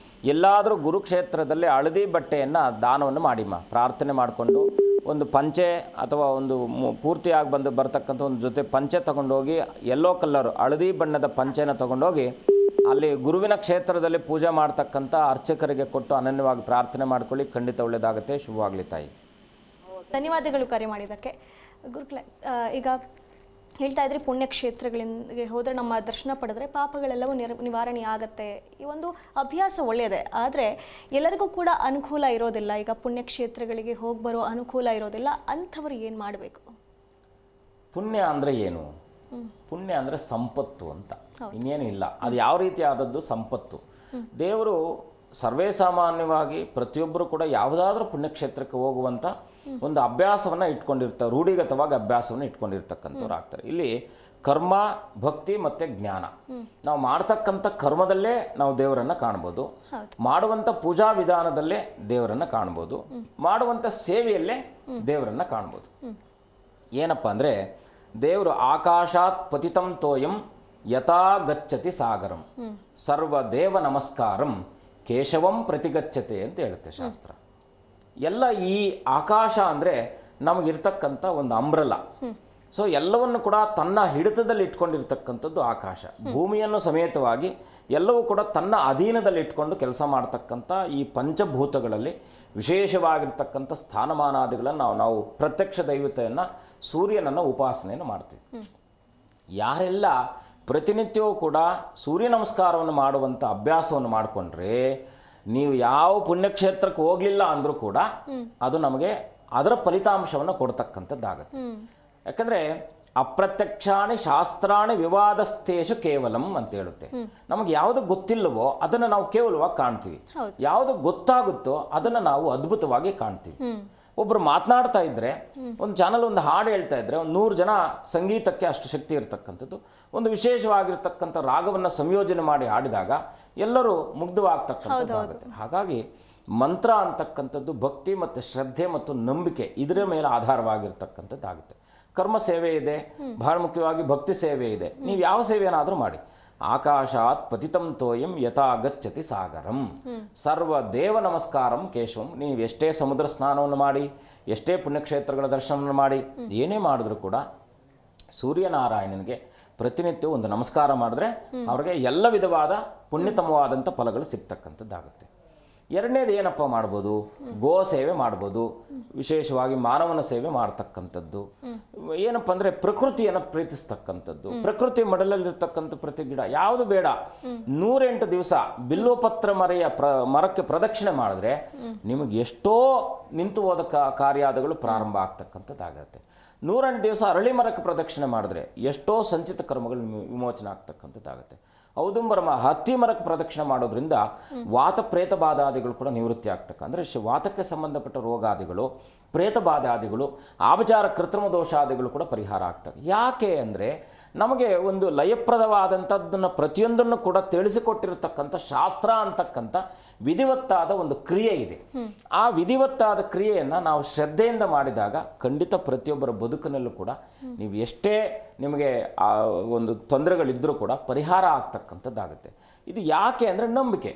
ಎಲ್ಲಾದರೂ ಗುರುಕ್ಷೇತ್ರದಲ್ಲಿ ಹಳದಿ ಬಟ್ಟೆಯನ್ನು ದಾನವನ್ನು ಮಾಡಿಮ್ಮ. ಪ್ರಾರ್ಥನೆ ಮಾಡಿಕೊಂಡು ಒಂದು ಪಂಚೆ ಅಥವಾ ಒಂದು ಪೂರ್ತಿಯಾಗಿ ಬರ್ತಕ್ಕಂಥ ಒಂದು ಜೊತೆ ಪಂಚೆ ತೊಗೊಂಡೋಗಿ, ಯೆಲ್ಲೋ ಕಲರ್ ಹಳದಿ ಬಣ್ಣದ ಪಂಚೆನ ತೊಗೊಂಡೋಗಿ ಅಲ್ಲಿ ಗುರುವಿನ ಕ್ಷೇತ್ರದಲ್ಲಿ ಪೂಜೆ ಮಾಡ್ತಕ್ಕಂಥ ಅರ್ಚಕರಿಗೆ ಕೊಟ್ಟು ಅನನ್ಯವಾಗಿ ಪ್ರಾರ್ಥನೆ ಮಾಡ್ಕೊಳ್ಳಿ, ಖಂಡಿತ ಒಳ್ಳೆಯದಾಗುತ್ತೆ. ಶುಭವಾಗಲಿ ತಾಯಿ. ಧನ್ಯವಾದಗಳು ಕರೆ ಮಾಡಿದ್ದಕ್ಕೆ. ಗುರುಗಳೇ, ಈಗ ಹೇಳ್ತಾ ಇದ್ರಿ ಪುಣ್ಯಕ್ಷೇತ್ರಗಳಿಗೆ ಹೋದರೆ ನಮ್ಮ ದರ್ಶನ ಪಡೆದ್ರೆ ಪಾಪಗಳೆಲ್ಲವೂ ನಿವಾರಣೆ ಆಗತ್ತೆ. ಈ ಒಂದು ಅಭ್ಯಾಸ ಒಳ್ಳೆಯದೇ, ಆದರೆ ಎಲ್ಲರಿಗೂ ಕೂಡ ಅನುಕೂಲ ಇರೋದಿಲ್ಲ. ಈಗ ಪುಣ್ಯಕ್ಷೇತ್ರಗಳಿಗೆ ಹೋಗಿ ಬರೋ ಅನುಕೂಲ ಇರೋದಿಲ್ಲ, ಅಂಥವ್ರು ಏನು ಮಾಡಬೇಕು? ಪುಣ್ಯ ಅಂದರೆ ಏನು? ಪುಣ್ಯ ಅಂದರೆ ಸಂಪತ್ತು ಅಂತ, ಇನ್ನೇನು ಇಲ್ಲ. ಅದು ಯಾವ ರೀತಿ ಆದದ್ದು ಸಂಪತ್ತು. ದೇವರು ಸರ್ವೇ ಸಾಮಾನ್ಯವಾಗಿ ಪ್ರತಿಯೊಬ್ಬರು ಕೂಡ ಯಾವುದಾದ್ರೂ ಪುಣ್ಯಕ್ಷೇತ್ರಕ್ಕೆ ಹೋಗುವಂಥ ಒಂದು ಅಭ್ಯಾಸವನ್ನು ಇಟ್ಕೊಂಡಿರ್ತಾರೆ, ರೂಢಿಗತವಾಗಿ ಅಭ್ಯಾಸವನ್ನು ಇಟ್ಕೊಂಡಿರ್ತಕ್ಕಂಥವ್ರು ಆಗ್ತಾರೆ. ಇಲ್ಲಿ ಕರ್ಮ, ಭಕ್ತಿ ಮತ್ತು ಜ್ಞಾನ, ನಾವು ಮಾಡ್ತಕ್ಕಂಥ ಕರ್ಮದಲ್ಲೇ ನಾವು ದೇವರನ್ನು ಕಾಣ್ಬೋದು, ಮಾಡುವಂಥ ಪೂಜಾ ವಿಧಾನದಲ್ಲೇ ದೇವರನ್ನು ಕಾಣ್ಬೋದು, ಮಾಡುವಂಥ ಸೇವೆಯಲ್ಲೇ ದೇವರನ್ನು ಕಾಣ್ಬೋದು. ಏನಪ್ಪ ಅಂದರೆ, ದೇವರು ಆಕಾಶಾತ್ ಪತಿತಂ ತೋಯಂ ಯಥಾ ಗಚ್ಚತಿ ಸಾಗರಂ ಸರ್ವದೇವ ನಮಸ್ಕಾರಂ ಕೇಶವಂ ಪ್ರತಿಗಚ್ಚತೆ ಅಂತ ಹೇಳುತ್ತೆ ಶಾಸ್ತ್ರ. ಎಲ್ಲ ಈ ಆಕಾಶ ಅಂದರೆ ನಮಗಿರ್ತಕ್ಕಂಥ ಒಂದು ಅಂಬ್ರಲ. ಸೊ ಎಲ್ಲವನ್ನು ಕೂಡ ತನ್ನ ಹಿಡಿತದಲ್ಲಿ ಇಟ್ಕೊಂಡಿರ್ತಕ್ಕಂಥದ್ದು ಆಕಾಶ. ಭೂಮಿಯನ್ನು ಸಮೇತವಾಗಿ ಎಲ್ಲವೂ ಕೂಡ ತನ್ನ ಅಧೀನದಲ್ಲಿ ಇಟ್ಕೊಂಡು ಕೆಲಸ ಮಾಡ್ತಕ್ಕಂಥ ಈ ಪಂಚಭೂತಗಳಲ್ಲಿ ವಿಶೇಷವಾಗಿರ್ತಕ್ಕಂಥ ಸ್ಥಾನಮಾನಾದಿಗಳನ್ನು ನಾವು ಪ್ರತ್ಯಕ್ಷ ದೈವತೆಯನ್ನು, ಸೂರ್ಯನನ್ನು ಉಪಾಸನೆಯನ್ನು ಮಾಡ್ತೀವಿ. ಯಾರೆಲ್ಲ ಪ್ರತಿನಿತ್ಯವೂ ಕೂಡ ಸೂರ್ಯ ನಮಸ್ಕಾರವನ್ನು ಮಾಡುವಂಥ ಅಭ್ಯಾಸವನ್ನು ಮಾಡಿಕೊಂಡ್ರೆ, ನೀವು ಯಾವ ಪುಣ್ಯಕ್ಷೇತ್ರಕ್ಕೆ ಹೋಗಲಿಲ್ಲ ಅಂದರೂ ಕೂಡ ಅದು ನಮಗೆ ಅದರ ಫಲಿತಾಂಶವನ್ನು ಕೊಡ್ತಕ್ಕಂಥದ್ದಾಗತ್ತೆ. ಯಾಕಂದರೆ ಅಪ್ರತ್ಯಕ್ಷಾಣಿ ಶಾಸ್ತ್ರಾಣಿ ವಿವಾದಸ್ಥೇಶು ಕೇವಲಂ ಅಂತ ಹೇಳುತ್ತೆ. ನಮಗೆ ಯಾವುದು ಗೊತ್ತಿಲ್ಲವೋ ಅದನ್ನು ನಾವು ಕೇವಲವಾಗಿ ಕಾಣ್ತೀವಿ, ಯಾವುದು ಗೊತ್ತಾಗುತ್ತೋ ಅದನ್ನು ನಾವು ಅದ್ಭುತವಾಗಿ ಕಾಣ್ತೀವಿ. ಒಬ್ಬರು ಮಾತನಾಡ್ತಾ ಇದ್ದರೆ, ಒಂದು ಚಾನಲ್ ಒಂದು ಹಾಡು ಹೇಳ್ತಾ ಇದ್ದರೆ, ಒಂದು 100 ಜನ ಸಂಗೀತಕ್ಕೆ ಅಷ್ಟು ಶಕ್ತಿ ಇರತಕ್ಕಂಥದ್ದು, ಒಂದು ವಿಶೇಷವಾಗಿರ್ತಕ್ಕಂಥ ರಾಗವನ್ನು ಸಂಯೋಜನೆ ಮಾಡಿ ಹಾಡಿದಾಗ ಎಲ್ಲರೂ ಮುಗ್ಧವಾಗ್ತಕ್ಕಂಥದ್ದಾಗುತ್ತೆ. ಹಾಗಾಗಿ ಮಂತ್ರ ಅಂತಕ್ಕಂಥದ್ದು ಭಕ್ತಿ ಮತ್ತು ಶ್ರದ್ಧೆ ಮತ್ತು ನಂಬಿಕೆ ಇದರ ಮೇಲೆ ಆಧಾರವಾಗಿರ್ತಕ್ಕಂಥದ್ದಾಗುತ್ತೆ. ಕರ್ಮ ಸೇವೆ ಇದೆ, ಬಹಳ ಮುಖ್ಯವಾಗಿ ಭಕ್ತಿ ಸೇವೆ ಇದೆ. ನೀವು ಯಾವ ಸೇವೆಯನ್ನಾದರೂ ಮಾಡಿ. ಆಕಾಶಾತ್ ಪತಿತಂ ತೋಯಂ ಯಥಾ ಗಚ್ಚತಿ ಸಾಗರಂ ಸರ್ವ ದೇವ ನಮಸ್ಕಾರಂ ಕೇಶವಂ. ನೀವು ಎಷ್ಟೇ ಸಮುದ್ರ ಸ್ನಾನವನ್ನು ಮಾಡಿ, ಎಷ್ಟೇ ಪುಣ್ಯಕ್ಷೇತ್ರಗಳ ದರ್ಶನವನ್ನು ಮಾಡಿ, ಏನೇ ಮಾಡಿದ್ರೂ ಕೂಡ ಸೂರ್ಯನಾರಾಯಣನಿಗೆ ಪ್ರತಿನಿತ್ಯ ಒಂದು ನಮಸ್ಕಾರ ಮಾಡಿದ್ರೆ ಅವ್ರಿಗೆ ಎಲ್ಲ ವಿಧವಾದ ಪುಣ್ಯತಮವಾದಂಥ ಫಲಗಳು ಸಿಗ್ತಕ್ಕಂಥದ್ದಾಗುತ್ತೆ. ಎರಡನೇದು ಏನಪ್ಪ ಮಾಡ್ಬೋದು, ಗೋ ಸೇವೆ ಮಾಡ್ಬೋದು, ವಿಶೇಷವಾಗಿ ಮಾನವನ ಸೇವೆ ಮಾಡ್ತಕ್ಕಂಥದ್ದು. ಏನಪ್ಪ ಅಂದರೆ ಪ್ರಕೃತಿಯನ್ನು ಪ್ರೀತಿಸ್ತಕ್ಕಂಥದ್ದು. ಪ್ರಕೃತಿ ಮಡಲಲ್ಲಿರ್ತಕ್ಕಂಥ ಪ್ರತಿ ಗಿಡ ಯಾವುದು ಬೇಡ, 108 ದಿವಸ ಬಿಲ್ಲೋಪತ್ರ ಮರಕ್ಕೆ ಪ್ರದಕ್ಷಿಣೆ ಮಾಡಿದ್ರೆ ನಿಮಗೆ ಎಷ್ಟೋ ನಿಂತು ಹೋದ ಕಾರ್ಯಾದಗಳು ಪ್ರಾರಂಭ ಆಗ್ತಕ್ಕಂಥದ್ದಾಗತ್ತೆ. 108 ದಿವಸ ಅರಳಿ ಮರಕ್ಕೆ ಪ್ರದಕ್ಷಿಣೆ ಮಾಡಿದ್ರೆ ಎಷ್ಟೋ ಸಂಚಿತ ಕರ್ಮಗಳು ವಿಮೋಚನೆ ಆಗ್ತಕ್ಕಂಥದ್ದಾಗುತ್ತೆ. ಔದುಂಬರ ಹತ್ತಿ ಮರಕ್ಕೆ ಪ್ರದಕ್ಷಿಣೆ ಮಾಡೋದ್ರಿಂದ ವಾತ ಪ್ರೇತ ಬಾಧಾದಿಗಳು ಕೂಡ ನಿವೃತ್ತಿ ಆಗ್ತಕ್ಕ, ಅಂದರೆ ವಾತಕ್ಕೆ ಸಂಬಂಧಪಟ್ಟ ರೋಗಾದಿಗಳು, ಪ್ರೇತ ಬಾಧಾದಿಗಳು, ಆಪಚಾರ ಕೃತ್ರಿಮ ದೋಷಾದಿಗಳು ಕೂಡ ಪರಿಹಾರ ಆಗ್ತವೆ. ಯಾಕೆ ಅಂದರೆ ನಮಗೆ ಒಂದು ಲಯಪ್ರದವಾದಂಥದ್ದನ್ನು ಪ್ರತಿಯೊಂದನ್ನು ಕೂಡ ತಿಳಿಸಿಕೊಟ್ಟಿರತಕ್ಕಂಥ ಶಾಸ್ತ್ರ ಅಂತಕ್ಕಂಥ ವಿಧಿವತ್ತಾದ ಒಂದು ಕ್ರಿಯೆ ಇದೆ. ಆ ವಿಧಿವತ್ತಾದ ಕ್ರಿಯೆಯನ್ನು ನಾವು ಶ್ರದ್ಧೆಯಿಂದ ಮಾಡಿದಾಗ ಖಂಡಿತ ಪ್ರತಿಯೊಬ್ಬರ ಬದುಕಿನಲ್ಲೂ ಕೂಡ ನೀವು ಎಷ್ಟೇ ನಿಮಗೆ ಆ ಒಂದು ತೊಂದರೆಗಳಿದ್ದರೂ ಕೂಡ ಪರಿಹಾರ ಆಗ್ತಕ್ಕಂಥದ್ದಾಗುತ್ತೆ. ಇದು ಯಾಕೆ ಅಂದರೆ ನಂಬಿಕೆ.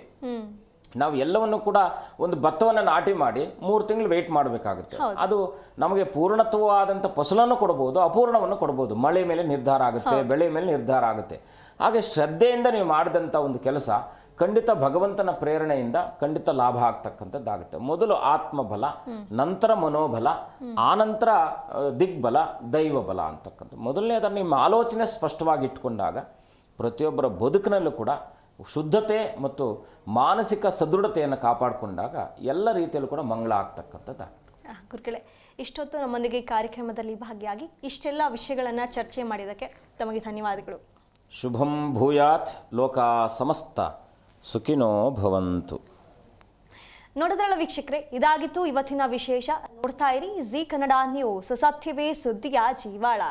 ನಾವು ಎಲ್ಲವನ್ನು ಕೂಡ ಒಂದು ಭತ್ತವನ್ನು ನಾಟಿ ಮಾಡಿ 3 ತಿಂಗಳು ವೆಯ್ಟ್ ಮಾಡಬೇಕಾಗುತ್ತೆ. ಅದು ನಮಗೆ ಪೂರ್ಣತ್ವವಾದಂಥ ಫಸಲನ್ನು ಕೊಡ್ಬೋದು, ಅಪೂರ್ಣವನ್ನು ಕೊಡ್ಬೋದು. ಮಳೆ ಮೇಲೆ ನಿರ್ಧಾರ ಆಗುತ್ತೆ, ಬೆಳೆ ಮೇಲೆ ನಿರ್ಧಾರ ಆಗುತ್ತೆ. ಹಾಗೆ ಶ್ರದ್ಧೆಯಿಂದ ನೀವು ಮಾಡಿದಂಥ ಒಂದು ಕೆಲಸ ಖಂಡಿತ ಭಗವಂತನ ಪ್ರೇರಣೆಯಿಂದ ಖಂಡಿತ ಲಾಭ ಆಗ್ತಕ್ಕಂಥದ್ದಾಗುತ್ತೆ. ಮೊದಲು ಆತ್ಮಬಲ, ನಂತರ ಮನೋಬಲ, ಆನಂತರ ದಿಗ್ಬಲ, ದೈವಬಲ ಅಂತಕ್ಕಂಥ. ಮೊದಲನೇ ಅದನ್ನು ನಿಮ್ಮ ಆಲೋಚನೆ ಸ್ಪಷ್ಟವಾಗಿ ಇಟ್ಕೊಂಡಾಗ ಪ್ರತಿಯೊಬ್ಬರ ಬದುಕಿನಲ್ಲೂ ಕೂಡ ಶುದ್ಧತೆ ಮತ್ತು ಮಾನಸಿಕ ಸದೃಢತೆಯನ್ನು ಕಾಪಾಡಿಕೊಂಡಾಗ ಎಲ್ಲ ರೀತಿಯಲ್ಲೂ ಕೂಡ ಮಂಗಳ ಆಗ್ತಕ್ಕಂಥದ್ದಾಗುತ್ತೆ. ಗುರುಗಳೇ, ಇಷ್ಟೊತ್ತು ನಮ್ಮೊಂದಿಗೆ ಕಾರ್ಯಕ್ರಮದಲ್ಲಿ ಭಾಗಿಯಾಗಿ ಇಷ್ಟೆಲ್ಲ ವಿಷಯಗಳನ್ನು ಚರ್ಚೆ ಮಾಡಿದ್ದಕ್ಕೆ ತಮಗೆ ಧನ್ಯವಾದಗಳು. ಶುಭಂ ಭೂಯಾತ್, ಲೋಕ ಸಮಸ್ತ ಸುಖಿನೋ ಭವಂತು. ನೋಡಿದ್ರಲ್ಲ ವೀಕ್ಷಕರೇ, ಇದಾಗಿತ್ತು ಇವತ್ತಿನ ವಿಶೇಷ. ನೋಡ್ತಾ ಇರಿ ಜೀ ಕನ್ನಡ ನ್ಯೂಸ್, ಸತ್ಯವೇ ಸುದ್ದಿಯ ಜೀವಾಳ.